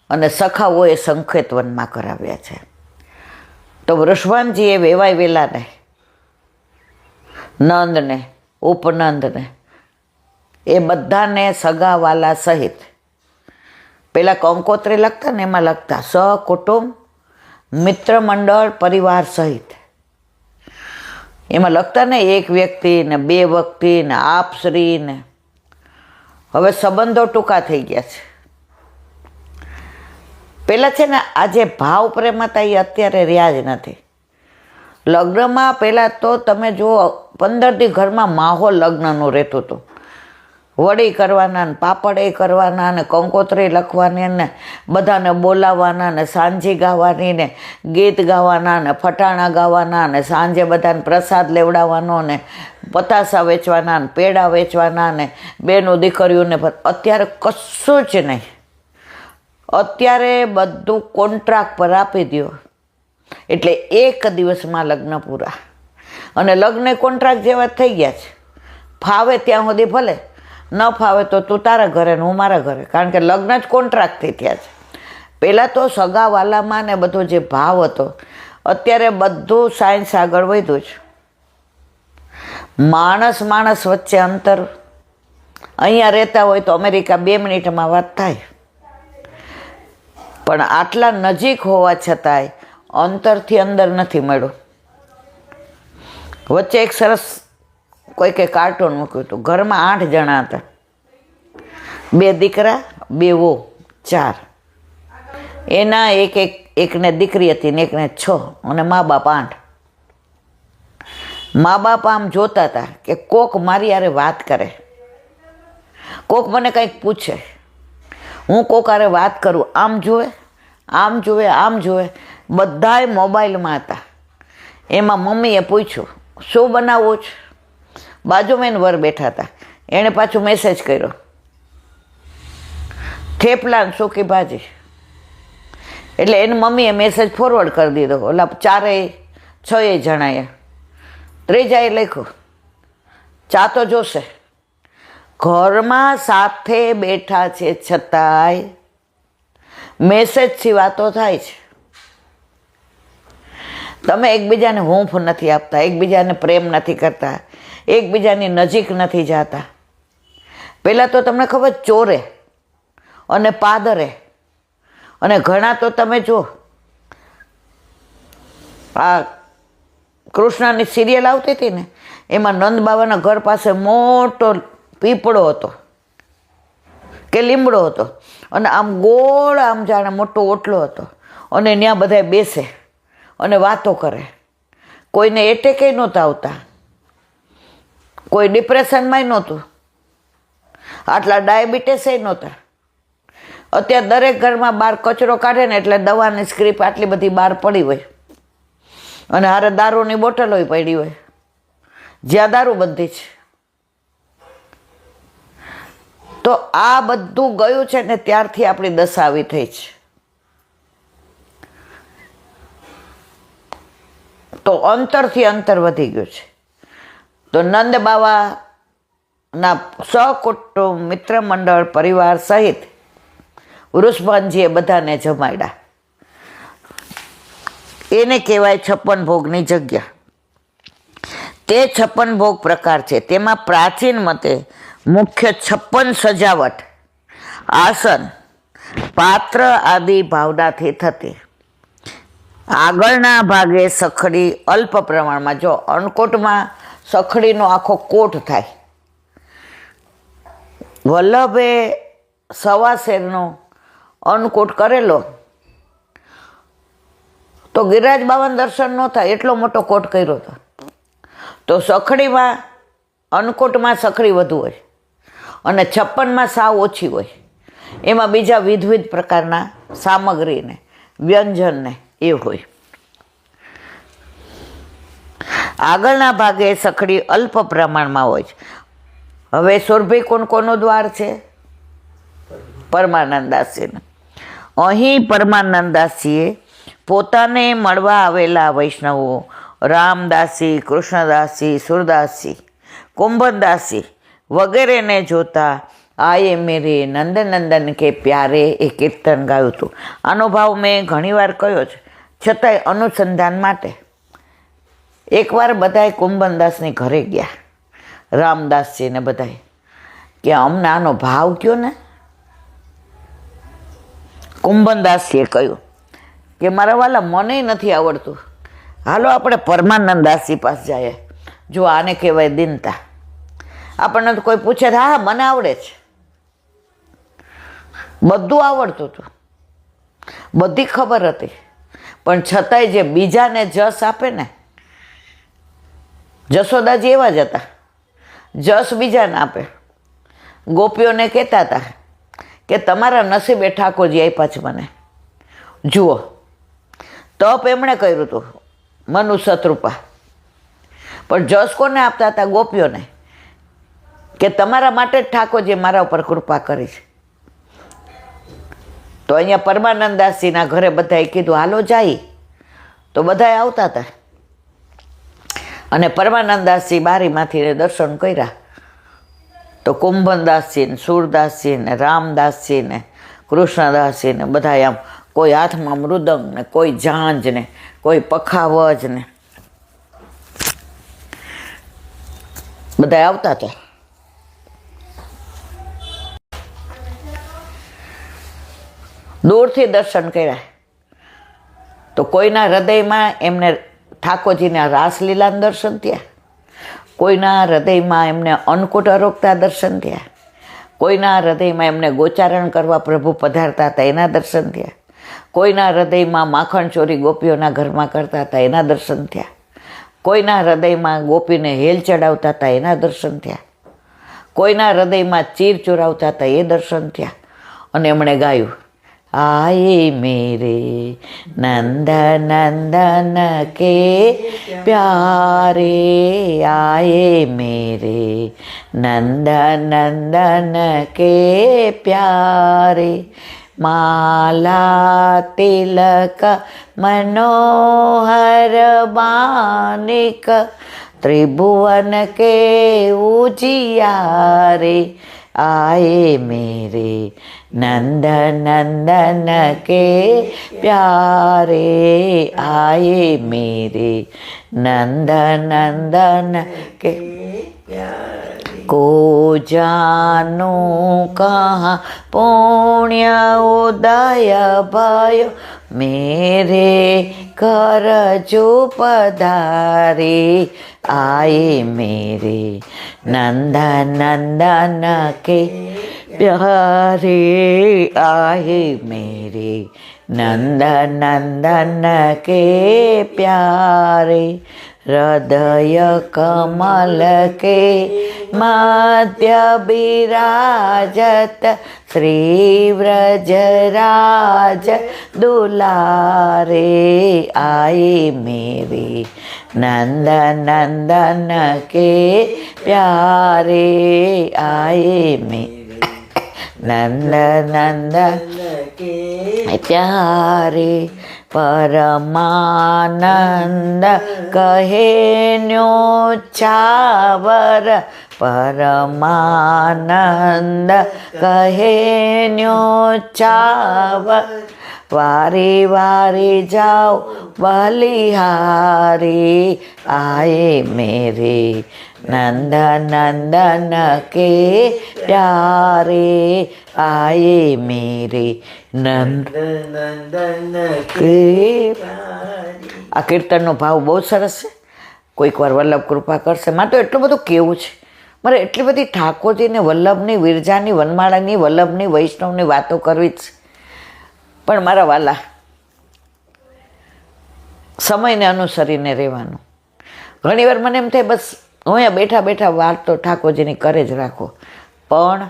અને સખાઓએ સંકેત વનમાં કરાવ્યા છે. તો વૃષભાનજીએ વેવાય વેલાને, નંદને, ઉપનંદને એ બધાને સગાવાલા સહિત પેલા કંકોત્રી લખતા ને એમાં લખતા સકુટુંબ મિત્ર મંડળ પરિવાર સહિત. એમાં લખતા ને એક વ્યક્તિ ને 2 વ્યક્તિ ને આપશ્રી ને. હવે સંબંધો ટૂંકા થઈ ગયા છે. પેલા છે ને આ જે ભાવ પ્રેમ હતા એ અત્યારે રહ્યા જ નથી. લગ્નમાં પહેલાં તો તમે જુઓ 15 દી ઘરમાં માહોલ લગ્નનું રહેતું હતું. વડી કરવાના ને પાપડ કરવાના ને કંકોત્રી લખવાની ને બધાને બોલાવવાના ને સાંજી ગાવાની ને ગીત ગાવાના ને ફટાણા ગાવાના ને સાંજે બધાને પ્રસાદ લેવડાવવાનો ને પતાસા વેચવાના ને પેડા વેચવાના ને બેનું દીકરીઓને. અત્યારે કશું જ નહીં. અત્યારે બધું કોન્ટ્રાક્ટ પર આપી દો એટલે એક દિવસમાં લગ્ન પૂરા. અને લગ્ન કોન્ટ્રાક્ટ જેવા થઈ ગયા છે. ફાવે ત્યાં સુધી ભલે, ન ફાવે તો તું તારા ઘરે ને હું મારા ઘરે, કારણ કે લગ્ન જ કોન્ટ્રાક્ટથી થયા છે. પહેલાં તો સગાવાલામાં ને બધો જે ભાવ હતો, અત્યારે બધું સાયન્સ આગળ વધ્યું છે. માણસ વચ્ચે અંતર. અહીંયા રહેતા હોય તો અમેરિકા 2 મિનિટમાં વાત થાય, પણ આટલા નજીક હોવા છતાંય અંતરથી અંદર નથી મળ્યું. વચ્ચે એક સરસ કોઈકે કાર્ટૂન મૂક્યું હતું. ઘરમાં 8 જણા હતા 2 દીકરા 2 વહુ 4. એના એકને દીકરી હતી ને એકને 6 અને મા બાપ 8. મા બાપ આમ જોતા હતા કે કોક મારી હારે વાત કરે, કોક મને કંઈક પૂછે, હું કોક હારે વાત કરું. આમ જુએ, આમ જુએ, આમ જુએ. બધાય મોબાઈલમાં હતા. એમાં મમ્મીએ પૂછ્યું શું બનાવવું છે? બાજુમાં એને વર બેઠા હતા. એણે પાછું મેસેજ કર્યો થેપલા ને સૂકી ભાજી. એટલે એની મમ્મીએ મેસેજ ફોરવર્ડ કરી દીધો ઓલા 4 જણાએ. ત્રીજાએ લખ્યું ચા તો જોશે. ઘરમાં સાથે બેઠા છે છતાંય મેસેજથી વાતો થાય છે. તમે એકબીજાને હૂંફ નથી આપતા, એકબીજાને પ્રેમ નથી કરતા, એકબીજાની નજીક નથી જતા. પહેલાં તો તમને ખબર ચોરે અને પાદરે, અને ઘણા તો તમે જો આ કૃષ્ણની સિરિયલ આવતી હતી ને એમાં નંદ બાબાના ઘર પાસે મોટો પીપળો હતો કે લીમડો હતો, અને આમ ગોળ આમ જાણે મોટો ઓટલો હતો, અને ત્યાં બધા બેસે અને વાતો કરે. કોઈને એટેકે નહોતા આવતા, કોઈ ડિપ્રેશનમાં નહોતું, આટલા ડાયાબિટીસે નહોતા. અત્યારે દરેક ઘરમાં બહાર કચરો કાઢે ને એટલે દવાની સ્ક્રીપ આટલી બધી બહાર પડી હોય, અને હારે દારૂની બોટલો પડી હોય, જ્યાં દારૂ બંધી છે. તો આ બધું ગયું છે ને ત્યારથી આપણી દશા આવી થઈ છે. તો અંતરથી અંતર વધી ગયું છે. તો નંદ બાવાના સહકુટુંબ મિત્ર મંડળ પરિવાર સહિત વૃષભનજીએ બધાને જમાડ્યા. એને કહેવાય 56 ભોગની જગ્યા. તે 56 ભોગ પ્રકાર છે. તેમાં પ્રાચીન મતે મુખ્ય 56 સજાવટ આસન પાત્ર આદિ ભાવનાથી થતી. આગળના ભાગે સખડી અલ્પ પ્રમાણમાં, જો અન્નકૂટમાં સખડીનો આખો કોટ થાય. વલ્લભે 1.25 શેરનો અન્નકૂટ કરેલો તો ગિરિરાજ બાબાના દર્શન ન થાય એટલો મોટો કોટ કર્યો હતો. તો સખડીમાં અન્નકૂટમાં સખડી વધુ હોય અને 56માં સાવ ઓછી હોય. એમાં બીજા વિવિધ પ્રકારના સામગ્રીને વ્યંજનને એ હોય. આગળના ભાગે સખડી અલ્પ પ્રમાણમાં હોય છે. હવે સુરભી કોનું દ્વાર છે? પરમાનંદાસજીનું. અહીં પરમાનંદાસજીએ પોતાને મળવા આવેલા વૈષ્ણવો રામદાસજી, કૃષ્ણદાસજી, સુરદાસજી, કુંભનદાસજી વગેરેને જોતા આયે મેરે નંદનંદન કે પ્યારે એ કીર્તન ગાયું હતું. આનો ભાવ મેં ઘણીવાર કહ્યો છે, છતાંય અનુસંધાન માટે એકવાર બધાએ કુંભનદાસની ઘરે ગયા, રામદાસજીને બધાએ, કે અમને આનો ભાવ કયો ને. કુંભનદાસજીએ કહ્યું કે મારા વાલા મને નથી આવડતું, હાલો આપણે પરમાનંદાસજી પાસે જઈએ. જો આને કહેવાય દીનતા. આપણને તો કોઈ પૂછે હા મને આવડે છે, બધું આવડતું હતું, બધી ખબર હતી, પણ છતાંય જે બીજાને જસ આપે ને, જશોદાજી એવા જ હતા, જસ બીજાને આપે. ગોપીઓને કહેતા હતા કે તમારા નસીબે ઠાકોરજી આપ્યા છે મને. જુઓ તપ એમણે કર્યું હતું મનુ શત્રુપા, પણ જસ કોને આપતા હતા? ગોપીઓને, કે તમારા માટે જ ઠાકોરજી મારા ઉપર કૃપા કરી છે. તો અહીંયા પરમાનંદાસજીના ઘરે બધાએ કીધું હાલો જાય, તો બધાએ આવતા હતા. અને પરમાનંદાસજી બારીમાંથી દર્શન કર્યા તો કુંભનદાસજી ને સુરદાસજી ને રામદાસજી ને કૃષ્ણદાસજી ને બધા આમ, કોઈ હાથમાં મૃદંગ ને કોઈ ઝાંઝ ને કોઈ પખાવજ ને બધા આવતા હતા. દૂરથી દર્શન કર્યા તો કોઈના હૃદયમાં એમને ઠાકોરજીના રાસલીલાના દર્શન થયા, કોઈના હૃદયમાં એમને અન્નકૂટ અરોગતા દર્શન થયા, કોઈના હૃદયમાં એમને ગોચારણ કરવા પ્રભુ પધારતા હતા, એના દર્શન થયા. કોઈના હૃદયમાં માખણ ચોરી ગોપીઓના ઘરમાં કરતા હતા, એના દર્શન થયા. કોઈના હૃદયમાં ગોપીને હેલ ચડાવતા હતા, એના દર્શન થયા. કોઈના હૃદયમાં ચીર ચોરાવતા હતા, એ દર્શન થયા. અને એમણે ગાયું, आए मेरे नंद नंदन के प्यारे, आए मेरे नंद नंदन के प्यारे, माला तिलक मनोहर बानिक, त्रिभुवन के उजियारे, आए मेरे नंद नंदन के प्यारे, आए मेरे नंद नंदन के प्यारे। को जानो कहाँ पुण्य उदय भयो, मेरे घर जो पधारे, आए मेरे नंद नंदन के प्यारे, आए मेरे नंद नंदन के प्यारे। हृदय कमल के मध्य विराजत, श्री व्रजराज दुलारे, आए मेरे नंद नंदन के प्यारे, आए मेरे नंद नंदन के प्यारे। परमानंद कहे न्योछावर, परमानंद कहे न्योछावर, वारी वारी जाओ बलिहारी, आए मेरे नंद नंदन के प्यारे, आए मेरे नंद नंदन के प्यारे। આ કીર્તનનો ભાવ બહુ સરસ છે. કોઈક વાર વલ્લભ કૃપા કરશે. મારે તો એટલું બધું કહેવું છે. મારે એટલી બધી ઠાકોરજીને વલ્લભની, વિરજાની, વનમાળાની, વલ્લભની, વૈષ્ણવની વાતો કરવી જ છે. પણ મારા વાલા, સમયને અનુસરીને રહેવાનું. ઘણીવાર મને એમ થાય બસ હું અહીંયા બેઠા બેઠા વાત તો ઠાકોરજીની કરે જ રાખો. પણ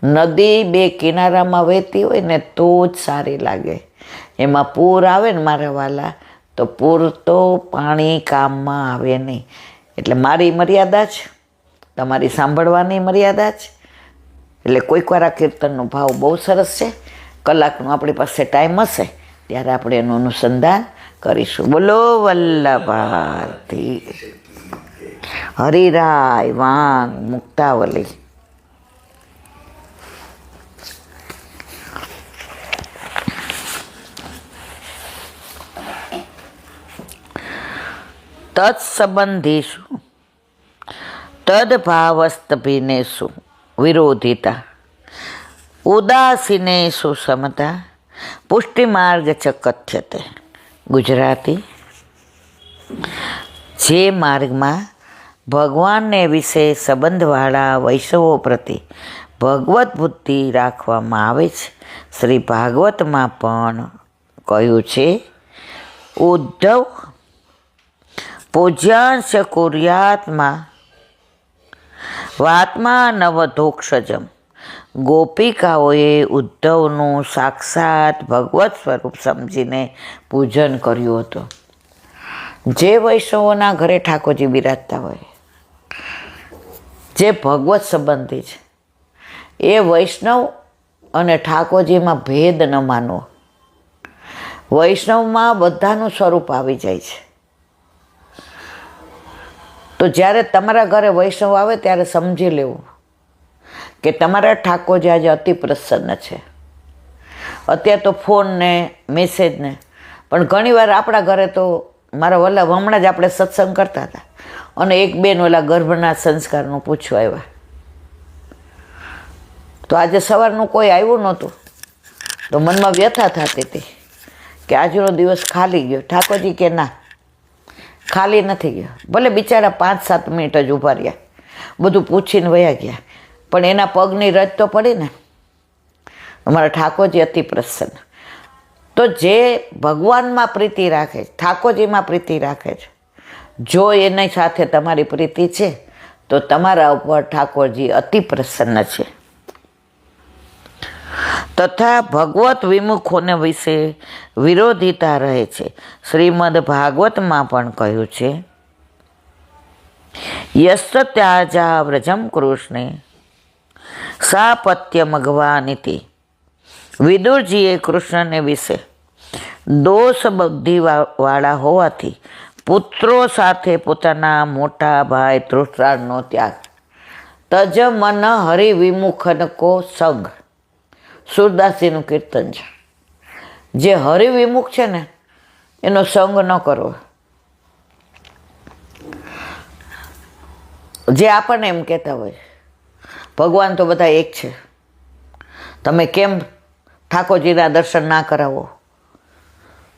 નદી બે કિનારામાં વહેતી હોય ને તો જ સારી લાગે. એમાં પૂર આવે ને મારા વાલા, તો પૂર તો પાણી કામમાં આવે નહીં. એટલે મારી મર્યાદા છે, તમારી સાંભળવાની મર્યાદા છે. એટલે કોઈક વાર આ કીર્તનનો ભાવ બહુ સરસ છે. કલાકનો આપણી પાસે ટાઈમ હશે ત્યારે આપણે એનું અનુસંધાન કરીશું. બોલો વલ્લભારતી હરિરાય વાંગ મુક્તાવલી. તત્સંબંધીષુ તદ્ભાવસ્તભિનેષુ વિરોધિતા, ઉદાસીનેષુ સમતા, પુષ્ટિમાર્ગ ચ કથ્યતે. ગુજરાતી: જે માર્ગમાં ભગવાનને વિશે સંબંધવાળા વૈષ્ણવો પ્રતિ ભગવત બુદ્ધિ રાખવામાં આવે છે, શ્રી ભાગવતમાં પણ કહ્યું છે, ઉદ્ધવ પૂજ્યાંશ કુર્યાત્મા વાત્મા નવધોક્ષજમ. ગોપિકાઓએ ઉદ્ધવનું સાક્ષાત ભગવત સ્વરૂપ સમજીને પૂજન કર્યું હતું. જે વૈષ્ણવોના ઘરે ઠાકોરજી બિરાજતા હોય, જે ભગવત સંબંધી છે, એ વૈષ્ણવ અને ઠાકોરજીમાં ભેદ ન માનવો. વૈષ્ણવમાં બધાનું સ્વરૂપ આવી જાય છે. તો જ્યારે તમારા ઘરે વૈષ્ણવ આવે ત્યારે સમજી લેવું કે તમારા ઠાકોરજી આજે અતિ પ્રસન્ન છે. અત્યારે તો ફોન ને મેસેજ ને, પણ ઘણીવાર આપણા ઘરે તો મારા વલ્લભ હમણાં જ આપણે સત્સંગ કરતા હતા અને એક બેન ઓલા ગર્ભના સંસ્કારનું પૂછવા આવ્યા. તો આજે સવારનું કોઈ આવ્યું નહોતું, તો મનમાં વ્યથા થતી હતી કે આજનો દિવસ ખાલી ગયો. ઠાકોરજી કે ના, ખાલી નથી ગયો. ભલે બિચારા 5-7 મિનિટ જ ઊભા રહ્યા, બધું પૂછીને વયા ગયા. પણ એના પગની રજ તો પડી ને. અમારા ઠાકોરજી અતિ પ્રસન્ન. તો જે ભગવાનમાં પ્રીતિ રાખે છે, ઠાકોરજીમાં પ્રીતિ રાખે છે, જો એની સાથે તમારી પ્રીતિ છે તો તમારા ઉપર ઠાકોરજી અતિ પ્રસન્ન છે. તથા ભગવત વિમુખોને વિશે વિરોધિતા રહે છે. શ્રીમદ ભાગવતમાં પણ કહ્યું છે, યસ્ત ત્યાજા વ્રજમ કૃષ્ણે સાપત્ય મઘવાનિતિ. વિદુરજીએ કૃષ્ણને વિશે દોષ બુદ્ધિ વાળા હોવાથી પુત્રો સાથે પોતાના મોટા ભાઈ ધૃતરાષ્ટ્રનો ત્યાગ. તજ મન હરિવિમુખન કો સંગ. સુરદાસજીનું કીર્તન છે. જે હરિવિમુખ છે ને એનો સંગ ન કરવો. જે આપણને એમ કહેતા હોય ભગવાન તો બધા એક છે, તમે કેમ ઠાકોરજીના દર્શન ના કરાવો,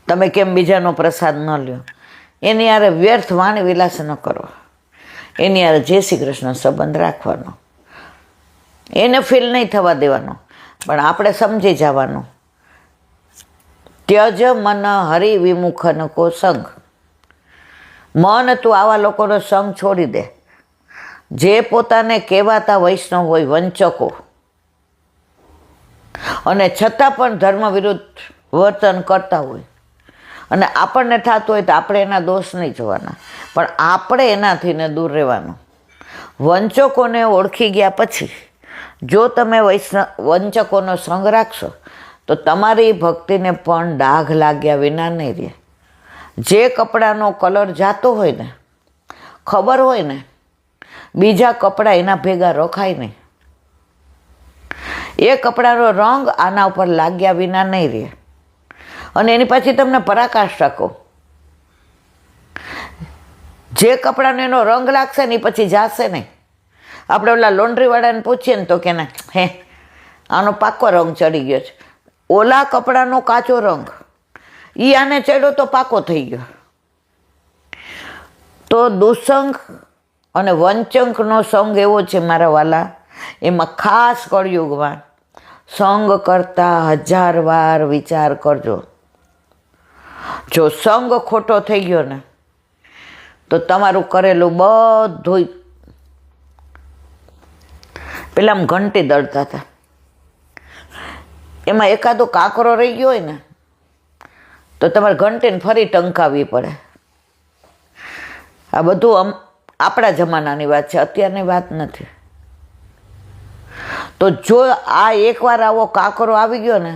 તમે કેમ બીજાનો પ્રસાદ ન લ્યો, એની યારે વ્યર્થ વાણી વિલાસ ન કરો. એની યારે જય શ્રી કૃષ્ણ સંબંધ રાખવાનો, એને ફીલ નહીં થવા દેવાનો, પણ આપણે સમજી જવાનું. ત્યજ મન હરિવિમુખન કો સંગ. મન તું આવા લોકોનો સંગ છોડી દે જે પોતાને કહેવાતા વૈષ્ણવ હોય, વંચકો, અને છતાં પણ ધર્મ વિરુદ્ધ વર્તન કરતા હોય. અને આપણને થતું હોય તો આપણે એના દોષ નહીં જોવાના, પણ આપણે એનાથી દૂર રહેવાનું. વંચકોને ઓળખી ગયા પછી જો તમે વંચકોનો સંગ રાખશો તો તમારી ભક્તિને પણ ડાઘ લાગ્યા વિના નહીં રહે. જે કપડાનો કલર જાતો હોય ને, ખબર હોય ને બીજા કપડાં એના ભેગા રખાય નહીં, એ કપડાનો રંગ આના ઉપર લાગ્યા વિના નહીં રહે. અને એની પછી તમને પરાકાષ્ઠ રાખો. જે કપડાનો એનો રંગ લાગશે ને એ પછી જાશે નહીં. આપણે ઓલા લોન્ડ્રીવાળાને પૂછીએ ને તો કે ના, હે આનો પાકો રંગ ચડી ગયો છે. ઓલા કપડાનો કાચો રંગ એ આને ચડ્યો તો પાકો થઈ ગયો. તો દુસંગ અને વંચકનો સંગ એવો છે મારા વાલા, એમાં ખાસ કળયુગમાં સંગ કરતા 1000 વાર વિચાર કરજો. જો સંગ ખોટો થઈ ગયો ને તો તમારું કરેલું બધું. પેલા આમ ઘંટી દળતા હતા, એમાં એકાદો કાંકરો રહી ગયો હોય ને તો તમારે ઘંટીને ફરી ટંકાવવી પડે. આ બધું આપણા જમાનાની વાત છે, અત્યારની વાત નથી. તો જો આ એકવાર આવો કાંકરો આવી ગયો ને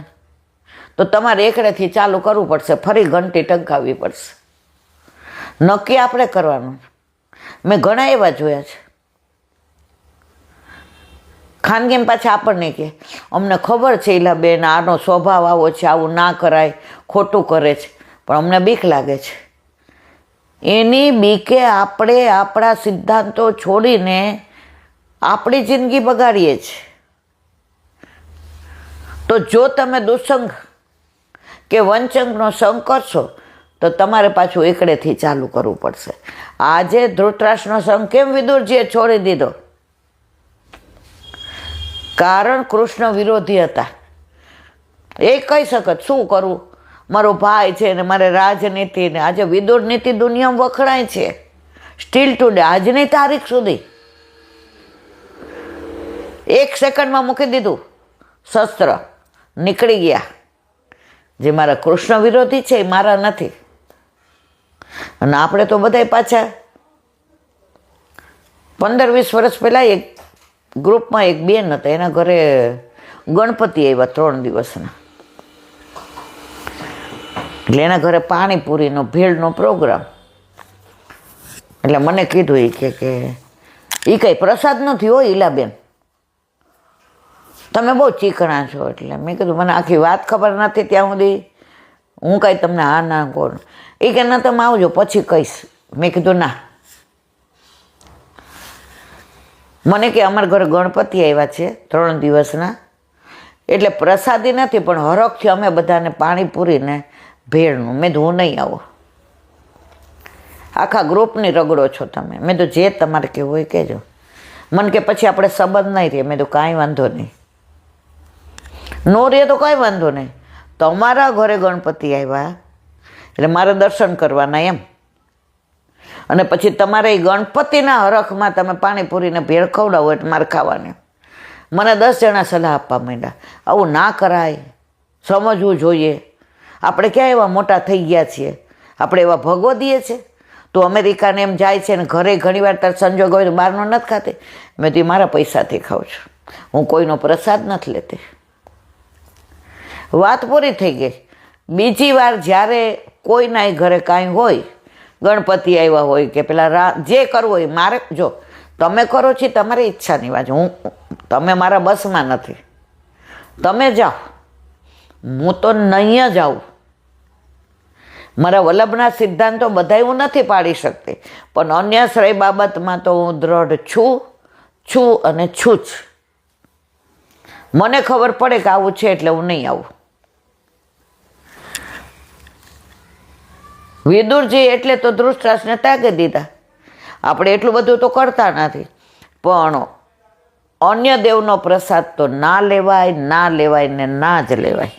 તો તમારે એકડેથી ચાલુ કરવું પડશે, ફરી ઘંટી ટંકાવવી પડશે. નક્કી આપણે કરવાનું. મેં ઘણા એવા જોયા છે ખાનગીમાં, પાછા આપણને કે અમને ખબર છે એલા બેન આનો સ્વભાવ આવો છે, આવું ના કરાય, ખોટું કરે છે, પણ અમને બીક લાગે છે. એની બીકે આપણે આપણા સિદ્ધાંતો છોડીને આપણી જિંદગી બગાડીએ છીએ. તો જો તમે દુસંગ કે વંચકનો સંગ કરશો તો તમારે પાછું એકડેથી ચાલુ કરવું પડશે. આજે ધૃતરાષ્ટ્રનો સંગ કેમ વિદુરજીએ છોડી દીધો? કારણ કૃષ્ણ વિરોધી હતા. એ કહી શકત શું કરું, મારો ભાઈ છે ને મારે રાજનીતિ ને. આજે વિદુર નીતિ દુનિયામાં વખણાય છે સ્ટીલ ટુડે, આજની તારીખ સુધી. 1 સેકન્ડમાં મૂકી દીધું શસ્ત્ર, નીકળી ગયા. જે મારા કૃષ્ણ વિરોધી છે એ મારા નથી. અને આપણે તો બધા પાછા 15-20 વર્ષ પહેલાં એક ગ્રુપમાં એક બેન હતા, એના ઘરે ગણપતિ આવ્યા 3 દિવસના. એટલે એના ઘરે પાણીપુરીનો ભેળનો પ્રોગ્રામ. એટલે મને કીધું એ કે એ કંઈ પ્રસાદ નથી હોય ઈલાબેન, તમે બહુ ચીકણા છો. એટલે મેં કીધું મને આખી વાત ખબર નથી ત્યાં સુધી હું કાંઈ તમને હા ના કોણ. એ કે ના તમે આવજો પછી કહીશ. મેં કીધું ના. મને કે અમારા ઘરે ગણપતિ આવ્યા છે 3 દિવસના, એટલે પ્રસાદી નથી પણ હરખથી અમે બધાને પાણીપુરીને ભેળનું. મેં તો હું નહીં આવું, આખા ગ્રુપની રગડો છો તમે. મેં તો જે તમારે કહેવું હોય કહેજો. મને કે પછી આપણે સંબંધ નહીં રહે. મેં તો કાંઈ વાંધો નહીં, નો રહે તો કાંઈ વાંધો નહીં. તમારા ઘરે ગણપતિ આવ્યા એટલે મારે દર્શન કરવાના એમ. અને પછી તમારે એ ગણપતિના હરખમાં તમે પાણીપુરીને ભેળ ખવડાવો એટલે મારે ખાવાની. મને 10 જણા સલાહ આપવા માંડ્યા, આવું ના કરાય, સમજવું જોઈએ. આપણે ક્યાં એવા મોટા થઈ ગયા છીએ? આપણે એવા ભગવદીએ છીએ. તો અમેરિકાને એમ જાય છે ને ઘરે ઘણીવાર તાર સંજોગ હોય તો બહારનો નથી ખાતી. મેં તો મારા પૈસાથી ખાઉં છું, હું કોઈનો પ્રસાદ નથી લેતી. વાત પૂરી થઈ ગઈ. બીજી વાર જ્યારે કોઈના ઘરે કાંઈ હોય, ગણપતિ આવ્યા હોય કે પેલા જે કરવું હોય, મારે જો તમે કરો છો તમારી ઈચ્છાની વાત, તમે મારા બસમાં નથી. તમે જાઓ, હું તો નહીં જ આવું. મારા વલ્લભના સિદ્ધાંતો બધા હું નથી પાડી શકતી, પણ અન્યાશ્રય બાબતમાં તો હું દ્રઢ છું અને છું જ. મને ખબર પડે કે આવું છે એટલે હું નહીં આવું. વિદુરજી એટલે તો ધૃતરાષ્ટ્રને ત્યાગી દીધા. આપણે એટલું બધું તો કરતા નથી, પણ અન્ય દેવનો પ્રસાદ તો ના લેવાય ને ના જ લેવાય.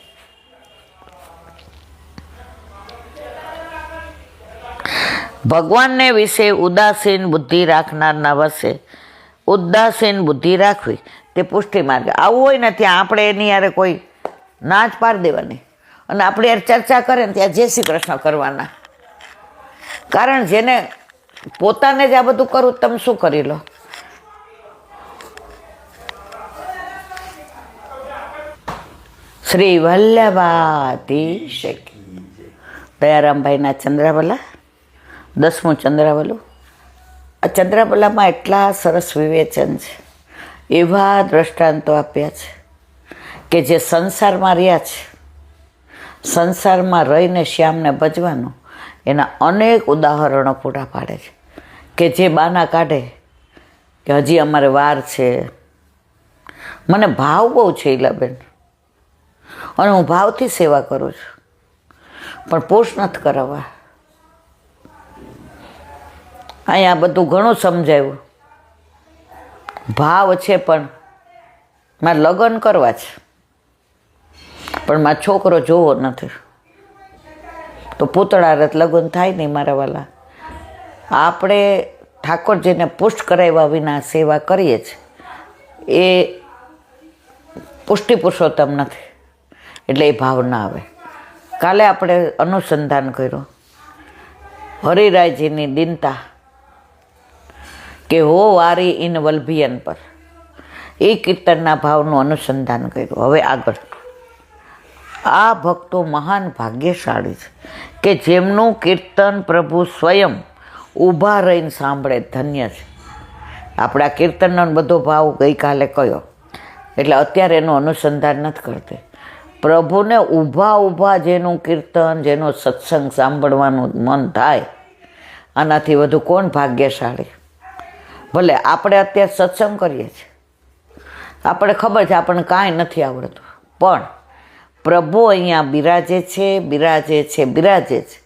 ભગવાનને વિશે ઉદાસીન બુદ્ધિ રાખનારના વસે ઉદાસીન બુદ્ધિ રાખવી તે પુષ્ટિ માર્ગ. આવું હોય ને ત્યાં આપણે એની યારે કોઈ ના જ પાડી દેવાની, અને આપણે યાર ચર્ચા કરે ને ત્યાં જય શ્રી કૃષ્ણ કરવાના. કારણ જેને પોતાને જ આ બધું કરું, તમે શું કરી લો? શ્રી વલ્લભાધીશ દયારામભાઈના ચંદ્રાવલા, 10મું ચંદ્રાવલું. આ ચંદ્રાવલામાં એટલા સરસ વિવેચન છે, એવા દ્રષ્ટાંતો આપ્યા છે કે જે સંસારમાં રહ્યા છે, સંસારમાં રહીને શ્યામને ભજવાનું, એના અનેક ઉદાહરણો પૂરા પાડે છે કે જે બાના કાઢે કે હજી અમારે વાર છે. મને ભાવ બહુ છે ઈલાબેન, અને હું ભાવથી સેવા કરું છું, પણ પોષ નથી કરાવવા. અહીંયા બધું ઘણું સમજાયું, ભાવ છે, પણ મારે લગ્ન કરવા છે, પણ મારો છોકરો જોવો નથી, તો પૂતળા રથ લગ્ન થાય નહીં મારા વાલા. આપણે ઠાકોરજીને પુષ્ટ કરાવ્યા વિના સેવા કરીએ છીએ, એ પુષ્ટિ પુરુષોત્તમ નથી, એટલે એ ભાવ ના આવે. કાલે આપણે અનુસંધાન કર્યું હરિરાયજીની દિનતા કે હો વારી ઇન વલ્ભિયન પર, એ કીર્તનના ભાવનું અનુસંધાન કર્યું. હવે આગળ આ ભક્તો મહાન ભાગ્યશાળી છે કે જેમનું કીર્તન પ્રભુ સ્વયં ઊભા રહીને સાંભળે, ધન્ય છે. આપણા કીર્તનનો બધો ભાવ ગઈકાલે કયો, એટલે અત્યારે એનું અનુસંધાન નથી કરતી. પ્રભુને ઊભા જેનું કીર્તન, જેનો સત્સંગ સાંભળવાનું મન થાય, આનાથી વધુ કોણ ભાગ્યશાળી? ભલે આપણે અત્યારે સત્સંગ કરીએ છીએ, આપણે ખબર છે આપણને કાંઈ નથી આવડતું, પણ પ્રભુ અહીંયા બિરાજે છે.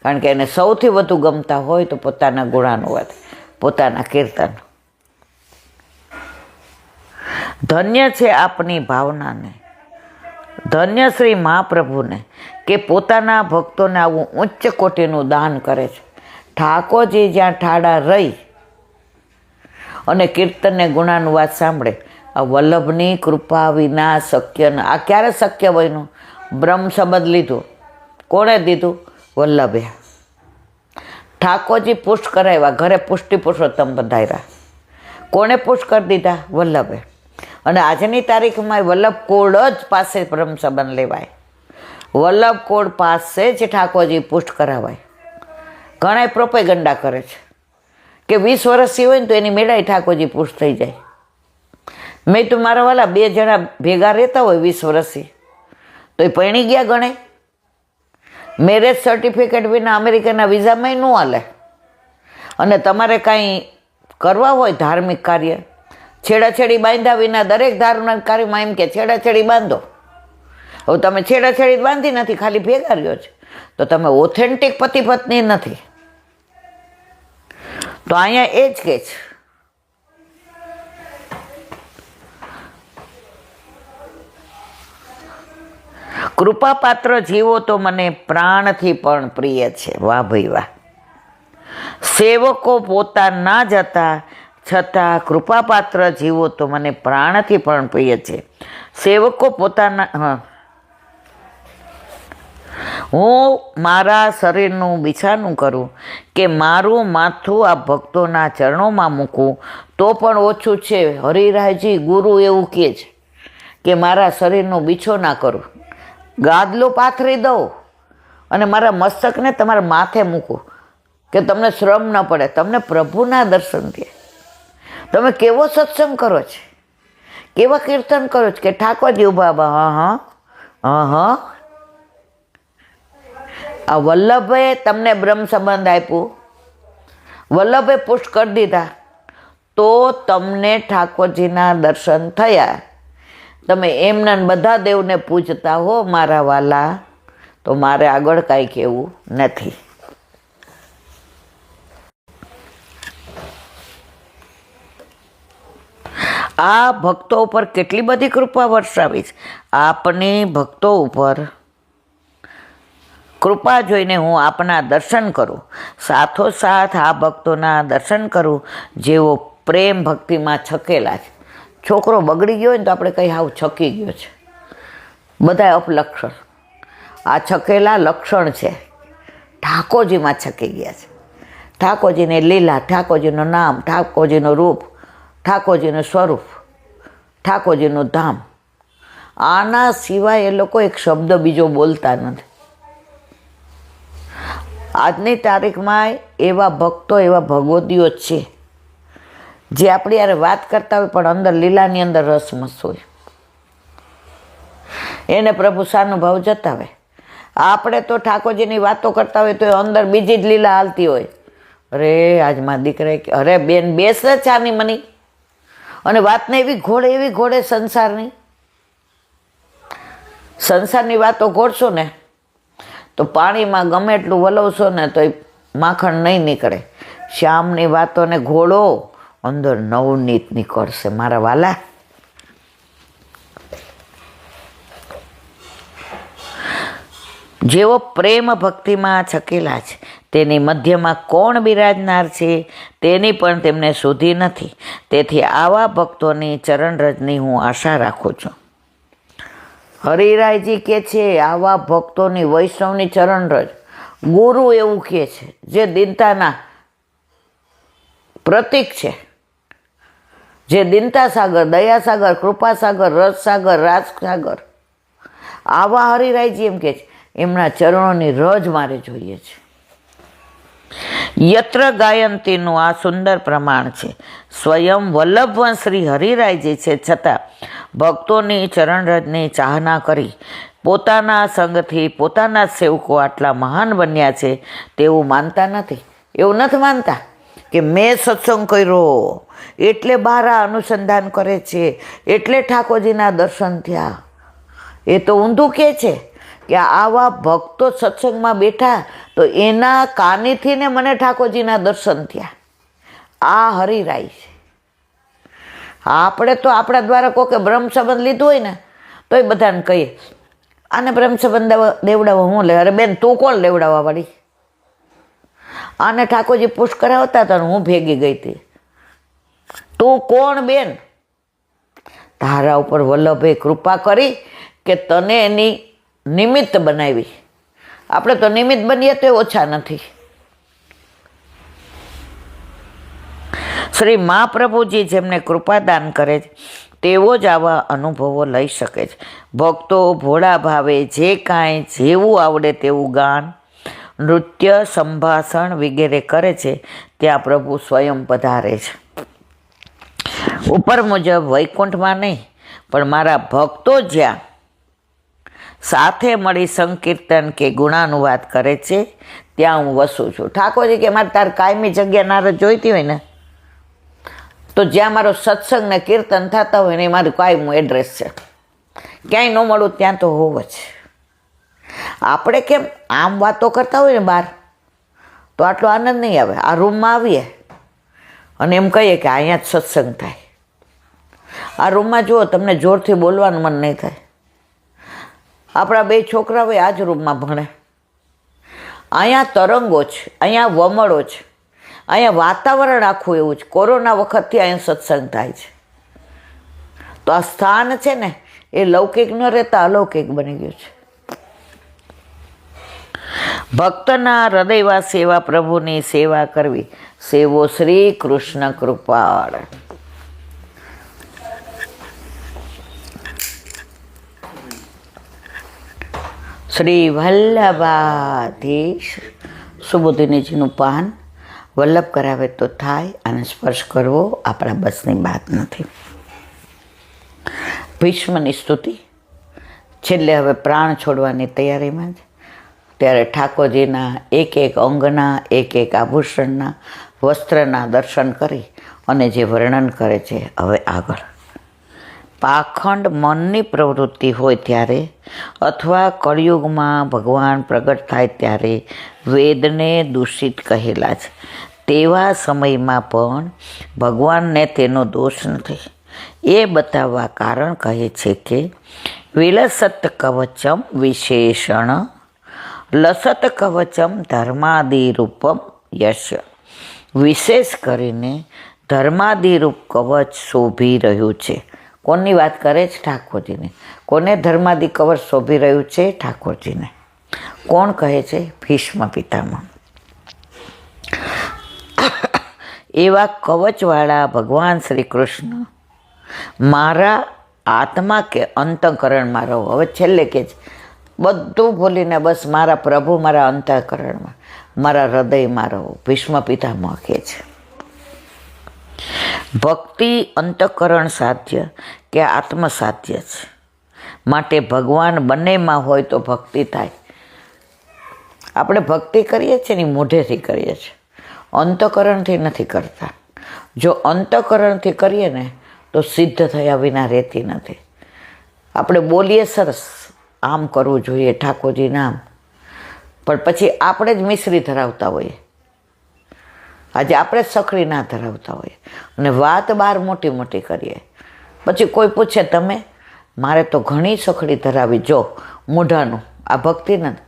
કારણ કે એને સૌથી વધુ ગમતા હોય તો પોતાના ગુણાનુવાદ, પોતાના કીર્તન. ધન્ય છે આપની ભાવનાને, ધન્ય શ્રી મહાપ્રભુને કે પોતાના ભક્તોને આવું ઉચ્ચ કોટીનું દાન કરે છે. ઠાકોરજી જ્યાં ઠાડા રહી અને કીર્તનને ગુણાનુવાદ સાંભળે, આ વલ્લભની કૃપા વિના શક્ય ન. આ ક્યારે શક્ય બન્યું? બ્રહ્મ શબ્દ લીધું, કોણે દીધું? વલ્લભે. ઠાકોરજી પુષ્ટ કરાવ્યા, ઘરે પુષ્ટિ પુરુષોત્તમ પધાર્યા, કોણે પુષ્ટ કરી દીધા? વલ્લભે. અને આજની તારીખમાં વલ્લભ કોડ જ પાસે બ્રહ્મ સંબંધ લેવાય, વલ્લભ કોડ પાસે જ ઠાકોરજી પુષ્ટ કરાવાય. ઘણા પ્રોપેગંડા કરે છે કે 20 વર્ષથી હોય ને તો એની મેળાઈ ઠાકોરજી પુષ્ટ થઈ જાય. મેં તો મારા વાલા 2 જણા ભેગા રહેતા હોય 20 વર્ષથી, તો એ પરણી ગયા ગણે. મેરેજ સર્ટિફિકેટ વિના અમેરિકાના વિઝામાં ન હાલે. અને તમારે કાંઈ કરવા હોય ધાર્મિક કાર્ય, છેડાછેડી બાંધ્યા વિના દરેક ધાર્મિક કાર્યમાં એમ કે છેડાછેડી બાંધો. હવે તમે છેડાછેડી બાંધી નથી, ખાલી ભેગા રહ્યો છે, તો તમે ઓથેન્ટિક પતિ પત્ની નથી. તો અહીંયા એ જ કે છે કૃપાપાત્ર જીવો તો મને પ્રાણથી પણ પ્રિય છે. વાહ ભાઈ વાહ. સેવકો પોતા ના જતા છતાં કૃપાપાત્ર જીવો તો મને પ્રાણથી પણ પ્રિય છે. સેવકો પોતાના હું મારા શરીરનું બિછાનું કરું કે મારું માથું આ ભક્તોના ચરણોમાં મૂકું તો પણ ઓછું છે. હરિરાયજી ગુરુ એવું કહે છે કે મારા શરીરનું બીછો ના કરું, ગાદલો પાથરી દઉં અને મારા મસ્તકને તમારા માથે મૂકું કે તમને શ્રમ ન પડે, તમને પ્રભુના દર્શન થાય. તમે કેવો સત્સંગ કરો છો, કેવા કીર્તન કરો છો કે ઠાકોરજી ઉભા હા. આ વલ્લભે તમને બ્રહ્મ સંબંધ આપ્યું, વલ્લભે પુષ્ટ કરી દીધા તો તમને ઠાકોરજીના દર્શન થયા. તમે એમના બધા દેવને પૂજતા હો મારા વાલા, તો મારે આગળ કાંઈ કહેવું નથી. આ ભક્તો ઉપર કેટલી બધી કૃપા વરસાવી છે. આપની ભક્તો ઉપર કૃપા જોઈને હું આપના દર્શન કરું, સાથોસાથ આ ભક્તોના દર્શન કરું જેઓ પ્રેમ ભક્તિમાં છકેલા છે. છોકરો બગડી ગયો હોય ને તો આપણે કંઈ હાવ છકી ગયો છે, બધા અપલક્ષણ. આ છકેલા લક્ષણ છે, ઠાકોરજીમાં છકી ગયા છે. ઠાકોરજીની લીલા, ઠાકોરજીનું નામ, ઠાકોરજીનું રૂપ, ઠાકોરજીનું સ્વરૂપ, ઠાકોરજીનું ધામ. આના સિવાય એ લોકો એક શબ્દ બીજો બોલતા નથી. આજની તારીખમાં એવા ભક્તો, એવા ભગવતીઓ જ છે જે આપણી યારે વાત કરતા હોય પણ અંદર લીલાની અંદર રસમસ હોય. એને પ્રભુ સાનુભાવ જતાવે. આપણે તો ઠાકોરજીની વાતો કરતા હોય તો અંદર બીજી જ લીલા હાલતી હોય. અરે આજમાં દીકરા કે અરે બેન બેસ ચાની મની, અને વાતને એવી ઘોડે સંસારની વાતો ઘોડશો ને તો પાણીમાં ગમે એટલું વલવશો ને તો માખણ નહીં નીકળે. શ્યામની વાતોને ઘોડો, અંદર નવનીત નીકળશે મારા વાલા. જેઓ પ્રેમ ભક્તિમાં છકેલા છે તેની મધ્યમાં કોણ બિરાજનાર છે તેની પણ તેમને સુધી નથી. તેથી આવા ભક્તોની ચરણરજની હું આશા રાખું છું. હરિરાયજી કહે છે આવા ભક્તોની, વૈષ્ણવની ચરણરજ. ગુરુ એવું કહે છે જે દીનતાના પ્રતીક છે, જે દીનતા સાગર, દયાસાગર, કૃપાસાગર, રસસાગર, રાજસાગર. આવા હરિરાયજી એમ કહે છે એમના ચરણોની રજ મારે જોઈએ છે. યત્ર ગાયંતીનું આ સુંદર પ્રમાણ છે. સ્વયં વલ્લભવંશ શ્રી હરિરાયજી છે છતાં ભક્તોની ચરણરજની ચાહના કરી પોતાના સંગથી પોતાના સેવકો આટલા મહાન બન્યા છે તેવું માનતા નથી. એવું નથી માનતા કે મેં સત્સંગ કર્યો એટલે બહાર અનુસંધાન કરે છે એટલે ઠાકોરજીના દર્શન થયા. એ તો ઊંધું કહે છે કે આવા ભક્તો સત્સંગમાં બેઠા તો એના કાનેથી ને મને ઠાકોરજીના દર્શન થયા. આ હરિરાય છે. આપણે તો આપણા દ્વારા કોકે બ્રહ્મ સંબંધ લીધું હોય ને તો એ બધાને કહીએ આને બ્રહ્મ સંબંધ દેવડાવવા હું લે. અરે બેન તું કોણ લેવડાવવા વાળી? આને ઠાકોરજી પુષ્ટ કરાવતા હતા હું ભેગી ગઈ હતી. તું કોણ બેન? તારા ઉપર વલ્લભે કૃપા કરી કે તને એની નિમિત્ત બનાવી. આપણે તો નિમિત્ત બનીએ તો ઓછા નથી. શ્રી મહાપ્રભુજી જેમને કૃપાદાન કરે છે તેવો જ આવા અનુભવો લઈ શકે છે. ભક્તો ભોળા ભાવે જે કાંઈ જેવું આવડે તેવું ગાન, નૃત્ય, સંભાષણ વગેરે કરે છે ત્યાં પ્રભુ સ્વયં પધારે છે. ઉપર મુજબ વૈકુંઠમાં નહીં પણ મારા ભક્તો જ્યાં સાથે મળી સંકીર્તન કે ગુણાનુવાદ કરે છે ત્યાં હું વસું છું. ઠાકોરજી કે મારે તાર કાયમી જગ્યા નારદ જોઈતી હોય ને તો જ્યાં મારો સત્સંગ ને કીર્તન થતા હોય ને એ મારું કાયમનું એડ્રેસ છે. ક્યાંય ન મળું ત્યાં તો હોવ જ. આપણે કેમ આમ વાતો કરતા હોય ને બહાર તો આટલો આનંદ નહીં આવે. આ રૂમમાં આવીએ અને એમ કહીએ કે અહીંયા જ સત્સંગ થાય. આ રૂમમાં જુઓ તમને જોરથી બોલવાનું મન નહીં થાય. આપણા 2 છોકરાઓ આ જ રૂમમાં ભણે. અહીંયા તરંગો છે, અહીંયા વમળો છે, અહીંયા વાતાવરણ આખું એવું છે. કોરોના વખતથી અહીંયા સત્સંગ થાય છે. તો આ સ્થાન છે ને એ લૌકિક ન રહેતા અલૌકિક બની ગયું છે. ભક્તના હૃદયવાસ એવા પ્રભુની સેવા કરવી, સેવો શ્રી કૃષ્ણ કૃપાળ. શ્રી વલ્લભાધીશ સુબોધિનીજીનું પાન વલ્લભ કરાવે તો થાય, અને સ્પર્શ કરવો આપણા બસની વાત નથી. ભીષ્મની સ્તુતિ છેલ્લે હવે પ્રાણ છોડવાની તૈયારીમાં છે. ત્યારે ઠાકોરજીના એક એક અંગના, એક એક આભૂષણના, વસ્ત્રના દર્શન કરી અને જે વર્ણન કરે છે હવે આગળ. પાખંડ મનની પ્રવૃત્તિ હોય ત્યારે અથવા કળિયુગમાં ભગવાન પ્રગટ થાય ત્યારે વેદને દૂષિત કહેલા છે. તેવા સમયમાં પણ ભગવાનને તેનો દોષ નથી. એ બતાવવા કારણ કહે છે કે વિલસત કવચમ વિશેષણ લસત કવચમ ધર્માદિરૂપમ યશ. વિશેષ કરીને ધર્માદિરૂપ કવચ શોભી રહ્યું છે. કોની વાત કરે છે? ઠાકોરજીને. કોને ધર્માદિ કવચ શોભી રહ્યું છે? ઠાકોરજીને. કોણ કહે છે? ભીષ્મ પિતામહ. એવા કવચવાળા ભગવાન શ્રી કૃષ્ણ મારા આત્મા કે અંતઃકરણમાં રહો. હવે છેલ્લે કે છે બધું ભૂલીને બસ મારા પ્રભુ મારા અંતઃકરણમાં, મારા હૃદયમાં રહો. ભીષ્મ પિતામહ કહે છે. ભક્તિ અંતઃકરણ સાધ્ય કે આત્મ સાધ્ય છે. માટે ભગવાન બંનેમાં હોય તો ભક્તિ થાય. આપણે ભક્તિ કરીએ છીએ ને મોઢેથી કરીએ છીએ, અંતઃકરણથી નથી કરતા. જો અંતઃકરણથી કરીએ ને તો સિદ્ધ થયા વિના રહેતી નથી. આપણે બોલીએ સરસ, આમ કરવું જોઈએ ઠાકોરજી નામ, પણ પછી આપણે જ મિશ્રી ધરાવતા હોઈએ. આજે આપણે જ સખડી ના ધરાવતા હોઈએ અને વાત બહાર મોટી મોટી કરીએ. પછી કોઈ પૂછે તમે, મારે તો ઘણી સખડી ધરાવી, જો મોઢાનું. આ ભક્તિ નથી.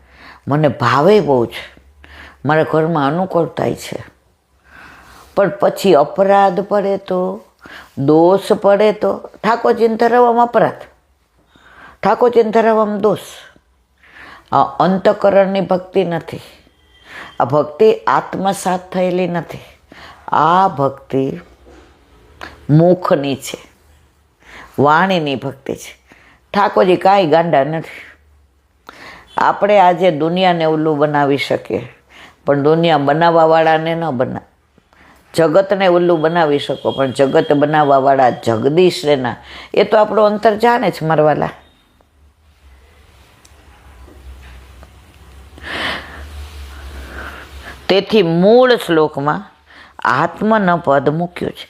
મને ભાવે બહુ છે, મારા ઘરમાં અનુકૂળતા છે, પણ પછી અપરાધ પડે તો, દોષ પડે તો ઠાકોરજીને ધરાવવામાં અપરાધ, ઠાકોરજીને ધરાવવામાં દોષ. આ અંતઃકરણની ભક્તિ નથી. આ ભક્તિ આત્મસાત થયેલી નથી. આ ભક્તિ મુખની છે, વાણીની ભક્તિ છે. ઠાકોરજી કાંઈ ગાંડા નથી. આપણે આજે દુનિયાને ઉલ્લું બનાવી શકીએ, પણ દુનિયા બનાવવાવાળાને ન બનાવે. જગતને ઉલ્લું બનાવી શકો, પણ જગત બનાવવાવાળા જગદીશના એ તો આપણો અંતર જાણે છે મારવાલા. તેથી મૂળ શ્લોકમાં આત્મન પદ મૂક્યું છે.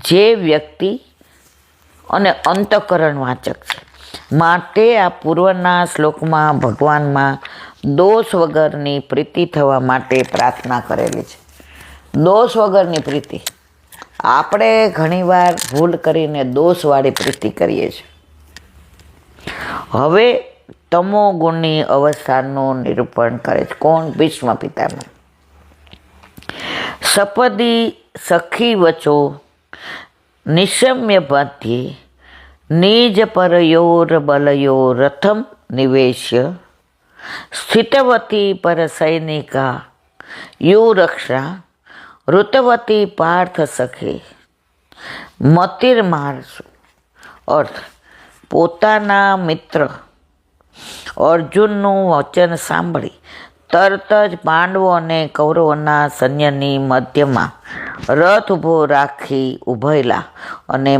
જે વ્યક્તિ અને અંતઃકરણ વાચક છે. માટે આ પૂર્વના શ્લોકમાં ભગવાનમાં દોષ વગરની પ્રીતિ થવા માટે પ્રાર્થના કરેલી છે. દોષ વગરની પ્રીતિ. આપણે ઘણીવાર ભૂલ કરીને દોષવાળી પ્રીતિ કરીએ છીએ. હવે તમો ગુણની અવસ્થાનું નિરૂપણ કરે છે. કોણ? ભીષ્મ પિતામહ. સપદી સખી વચો નિશમ્ય બાધ્યે નિજ પરયોર બલયો રથમ નિવેશ્ય સ્થિતવતી પર સૈનિકા યુ રક્ષા ઋતવતી પાર્થ સખે મતિર્મારસુ. અર્થ: પોતાના મિત્ર અર્જુનનું વચન સાંભળી તરત જ પાંડવો અને કૌરવોના સૈન્યની મધ્યમાં રથ ઊભો રાખી ઊભેલા અને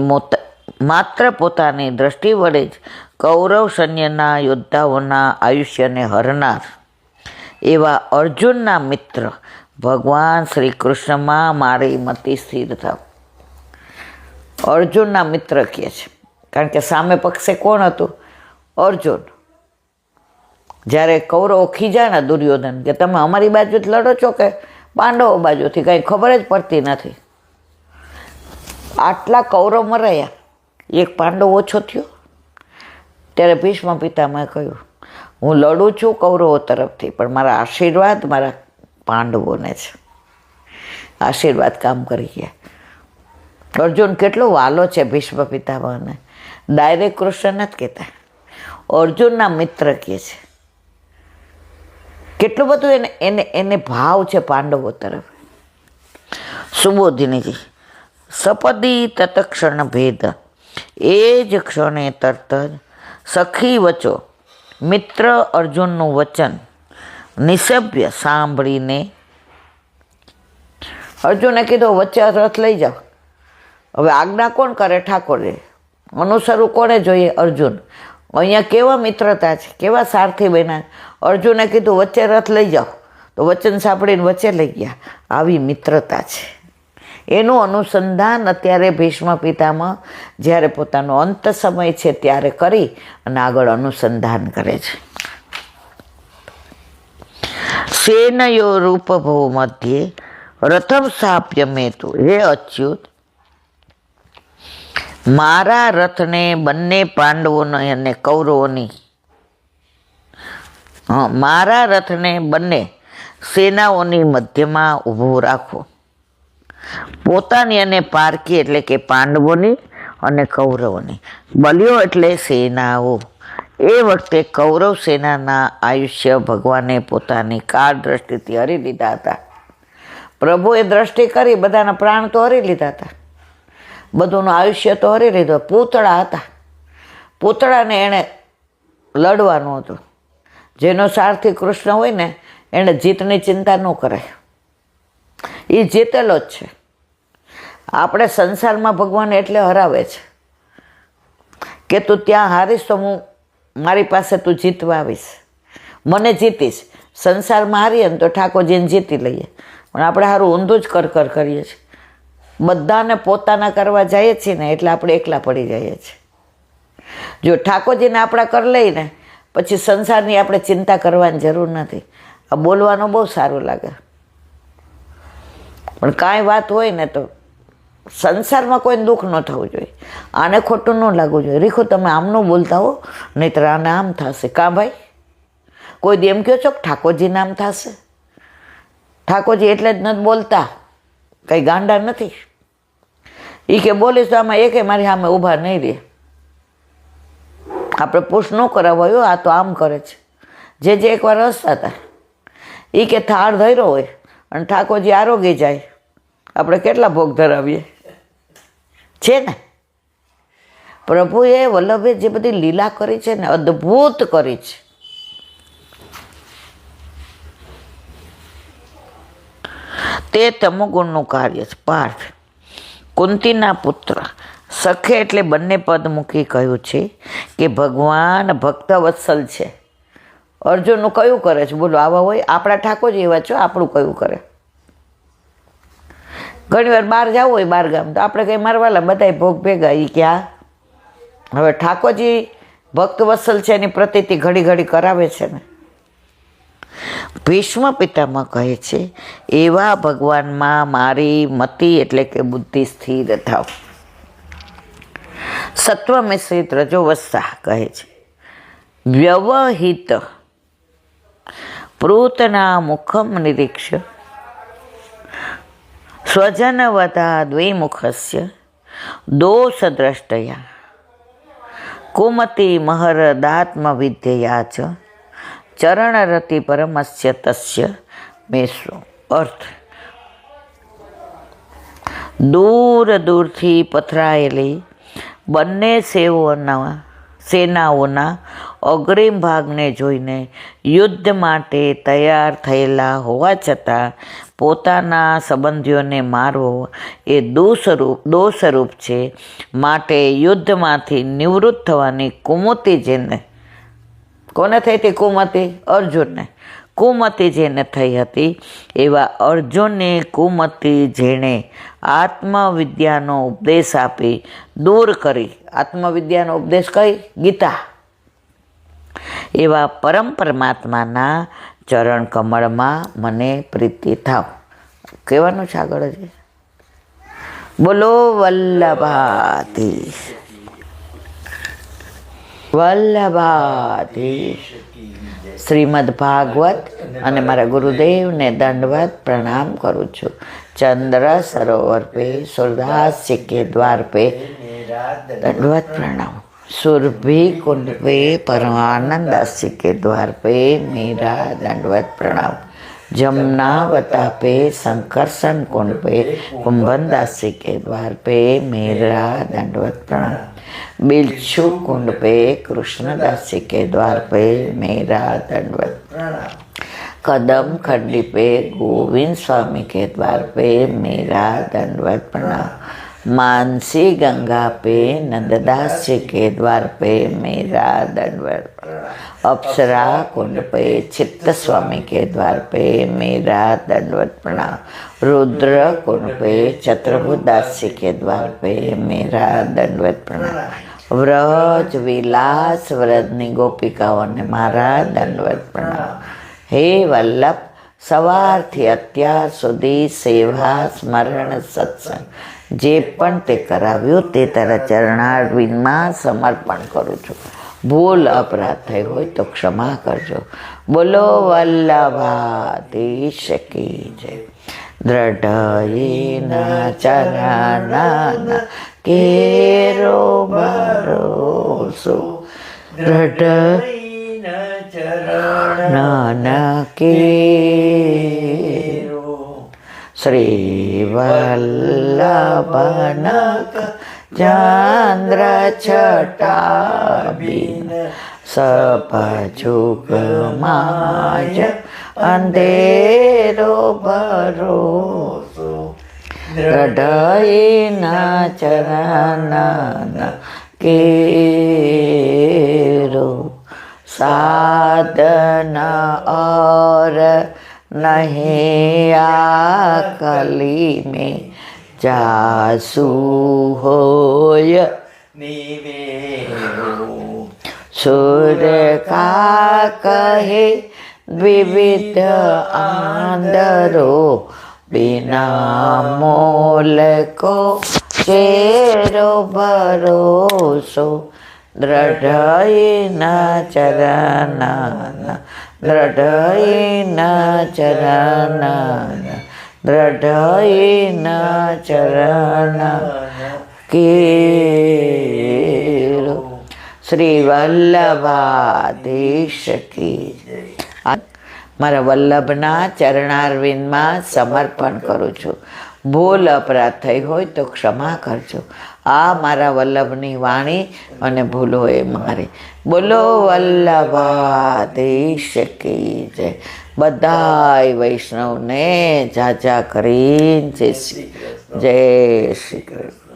માત્ર પોતાની દ્રષ્ટિ વડે જ કૌરવ સૈન્યના યોદ્ધાઓના આયુષ્યને હરનાર એવા અર્જુનના મિત્ર ભગવાન શ્રી કૃષ્ણમાં મારી મતિ સ્થિર થાવ. અર્જુનના મિત્ર કહે છે, કારણ કે સામે પક્ષે કોણ હતું? અર્જુન. જ્યારે કૌરવો ખીજાણા દુર્યોધન કે તમે અમારી બાજુ જ લડો છો કે પાંડવો બાજુથી, કંઈ ખબર જ પડતી નથી. આટલા કૌરવ મરાયા, એક પાંડવ ઓછો થયો. ત્યારે ભીષ્મ પિતામહે કહ્યું, હું લડું છું કૌરવો તરફથી, પણ મારા આશીર્વાદ મારા પાંડવોને છે. આશીર્વાદ કામ કરી ગયા. અર્જુન કેટલો વાલો છે ભીષ્મ પિતામહને. ડાયરેક્ટ કૃષ્ણ નથી કહેતા, અર્જુનના મિત્ર કહે છે. કેટલું બધું એને એને એને ભાવ છે પાંડવો તરફ. સુબોધિનીજી, સપદી તત્ક્ષણ ભેદ, એ જ ક્ષણે તરત જ સખી વચો મિત્ર અર્જુનનું વચન નિસભ્ય સાંભળીને. અર્જુને કીધું વચ્ચે રથ લઈ જાઓ. હવે આજ્ઞા કોણ કરે? ઠાકોરે. અનુસરવું કોને જોઈએ? અર્જુન. અહીંયા કેવા મિત્રતા છે, કેવા સારથી બન્યા. અર્જુને કીધું વચ્ચે રથ લઈ જાઓ, તો વચન સાંભળીને વચ્ચે લઈ ગયા. આવી મિત્રતા છે. એનું અનુસંધાન અત્યારે ભીષ્મ પિતામહ જ્યારે પોતાનો અંત સમય છે ત્યારે કરી અને આગળ અનુસંધાન કરે છે. સેનયો રૂપભો મધ્યે રથમ સ્થાપ્ય મેં તું, હે અચ્યુત, મારા રથને બંને પાંડવોની અને કૌરવોની, મારા રથને બંને સેનાઓની મધ્યમાં ઊભો રાખો. પોતાની અને પારકી એટલે કે પાંડવોની અને કૌરવોની. બલ્યો એટલે સેનાઓ. એ વખતે કૌરવ સેનાના આયુષ્ય ભગવાને પોતાની કાળ દ્રષ્ટિથી હરી લીધા હતા. પ્રભુએ દ્રષ્ટિ કરી, બધાના પ્રાણ તો હરી લીધા હતા, બધુંનું આયુષ્ય તો હરી લીધું. પૂતળા હતા, પૂતળાને એણે લડવાનું હતું. જેનો સારથી કૃષ્ણ હોય ને એણે જીતની ચિંતા ન કરાય, એ જીતેલો જ છે. આપણે સંસારમાં ભગવાન એટલે હરાવે છે કે તું ત્યાં હારીશ તો હું મારી પાસે તું જીતવા આવીશ, મને જીતીશ. સંસારમાં હારીએ ને તો ઠાકોરજીને જીતી લઈએ, પણ આપણે સારું ઊંધું જ કર કરીએ છીએ. બધાને પોતાના કરવા જઈએ છીએ ને એટલે આપણે એકલા પડી જઈએ છીએ. જો ઠાકોરજીને આપણા કર લઈને પછી સંસારની આપણે ચિંતા કરવાની જરૂર નથી. આ બોલવાનું બહુ સારું લાગે, પણ કાંઈ વાત હોય ને તો સંસારમાં કોઈને દુઃખ ન થવું જોઈએ, આને ખોટું ન લાગવું જોઈએ. રીખો તમે આમનું બોલતા હો, નહીંતર આને આમ થશે. કાં ભાઈ? કોઈ દી એમ કહો છો કે ઠાકોરજીને આમ થશે? ઠાકોરજી એટલે જ નથી બોલતા, કંઈ ગાંડા નથી. એ કે બોલીશ તો આમાં એકે મારી સામે ઊભા નહીં રહે. આપણે પુશ ન કરાવાયો, આ તો આમ કરે છે. જે એકવાર હસતા હતા, એ કે થાળ ધર્યો હોય અને ઠાકોરજી આરોગી જાય, આપણે કેટલા ભોગ ધરાવીએ છે ને. પ્રભુએ વલ્લભે જે બધી લીલા કરી છે ને, અદ્ભુત કરી છે. તે તમોગુણનું કાર્ય છે. પાર્થ, કુંતીના પુત્ર સખે એટલે બંને પદ મૂકી કહ્યું છે કે ભગવાન ભક્ત વત્સલ છે. અર્જુનનું કયું કરે છે? બોલો, આવા હોય? આપણા ઠાકોરજી એવા છો, આપણું કયું કરે? ઘણી વાર બહાર જવું હોય, બહાર ગામ, તો આપણે કંઈ મારવાલા બધાય ભોગ ભેગા. એ ક્યાં હવે ઠાકોરજી ભક્ત વત્સલ છે એની પ્રતીતિ ઘડી ઘડી કરાવે છે ને. ભીષ્મ પિતામહ કહે છે, એવા ભગવાનમાં મારી મતિ એટલે કે બુદ્ધિ સ્થિર થાવ. સત્વ મિશ્રિત રજોવસ્થા કહે છે, વ્યવહિત પ્રૂતના મુખમ નિરીક્ષ્ય સ્વજનવતા દ્વિમુખસ્ય દોષ દ્રષ્ટયા કુમતી મહરદાત્મ વિદ્યયા ચ ચરણરતિ પરમસ્ય તસ્ય મેષો. અર્થ, દૂર દૂરથી પથરાયેલી બંને સેનાઓના અગ્રિમ ભાગને જોઈને યુદ્ધ માટે તૈયાર થયેલા હોવા છતાં પોતાના સંબંધીઓને મારવો એ દોષરૂપ છે. માટે યુદ્ધમાંથી નિવૃત્ત થવાની કુમતિ જેને, કોને થઈ હતી કુમતિ? અર્જુનને. કુમતિ જેને થઈ હતી એવા અર્જુનને કુમતિ જેણે આત્મવિદ્યાનો ઉપદેશ આપી દૂર કરી. આત્મવિદ્યાનો ઉપદેશ કઈ? ગીતા. એવા પરમ પરમાત્માના ચરણ કમળમાં મને પ્રીતિ થાવ. કહેવાનું છે આગળ જ. બોલો વલ્લભાધીશ. વલ્લભાધીશ. શ્રીમદ ભાગવત અને મારા ગુરુદેવને દંડવત પ્રણામ કરું છું. ચંદ્ર સરોવર પે સુરદાસ जी के द्वार पे दंडवत प्रणाम. सुरभि कुंड पे परमानंद दास जी के द्वार पे मेरा दंडवत प्रणाम. जमुनावता पे संकर्षण कुंड पे कुंभन दास जी के द्वार पे मेरा दंडवत प्रणाम. बिच्छू कुंड पे कृष्णदास जी के द्वार पे मेरा दंडवत प्रणाम. कदम खंडी पे गोविंद स्वामी के द्वार पे मेरा दंडवत प्रणाम. मानसी गंगा पे नंददास जी के द्वार पे मेरा दंडवत प्रणाम. अप्सरा कुंड पे चित्त स्वामी के द्वार पे मेरा दंडवत प्रणाम. रुद्र कुंड पे चतुर्भुदास जी के द्वार पे मेरा दंडवत प्रणाम. व्रज विलास व्रजनी गोपिकाओं ने मारा दंडवत प्रणाम. हे वल्लभ, સવારથી અત્યાર સુધી સેવા સ્મરણ સત્સંગ જે પણ તે કરાવ્યું તે તારા ચરણારવિંદમાં સમર્પણ કરું છું. ભૂલ અપરાધ થઈ હોય તો ક્ષમા કરજો. બોલો વલ્લભાધીશ કી જય. દ્રઢયેન ચરણાના કેરો ભરોસો. દ્રઢયેન ચરણાના કેરો. શ્રી વલ્લભનક ચંદ્ર છટાબીન સપજુગ માજ અંધેરો ભરોસો. દ્રઢયેના ચરણાના કેરો. साधना और नहीं आकली में जासू होय निवेरो. सूर्य का कहे विविध आंदरो बिना मोल को चेरो भरोसो. દ્રઢયેન ચરણાના દ્રઢયેન ચરણાના દ્રઢયેન ચરણાના કેરો. શ્રી વલ્લભાધીશ કી જય. મારા વલ્લભના ચરણારવિંદમાં સમર્પણ કરું છું. ભૂલ અપરાધ થઈ હોય તો ક્ષમા કરજો. આ મારા વલ્લભની વાણી અને ભૂલો એ મારી. બોલો વલ્લભાધીશ કી જય. બધાય વૈષ્ણવને જાજા કરીને જય શ્રી કૃષ્ણ.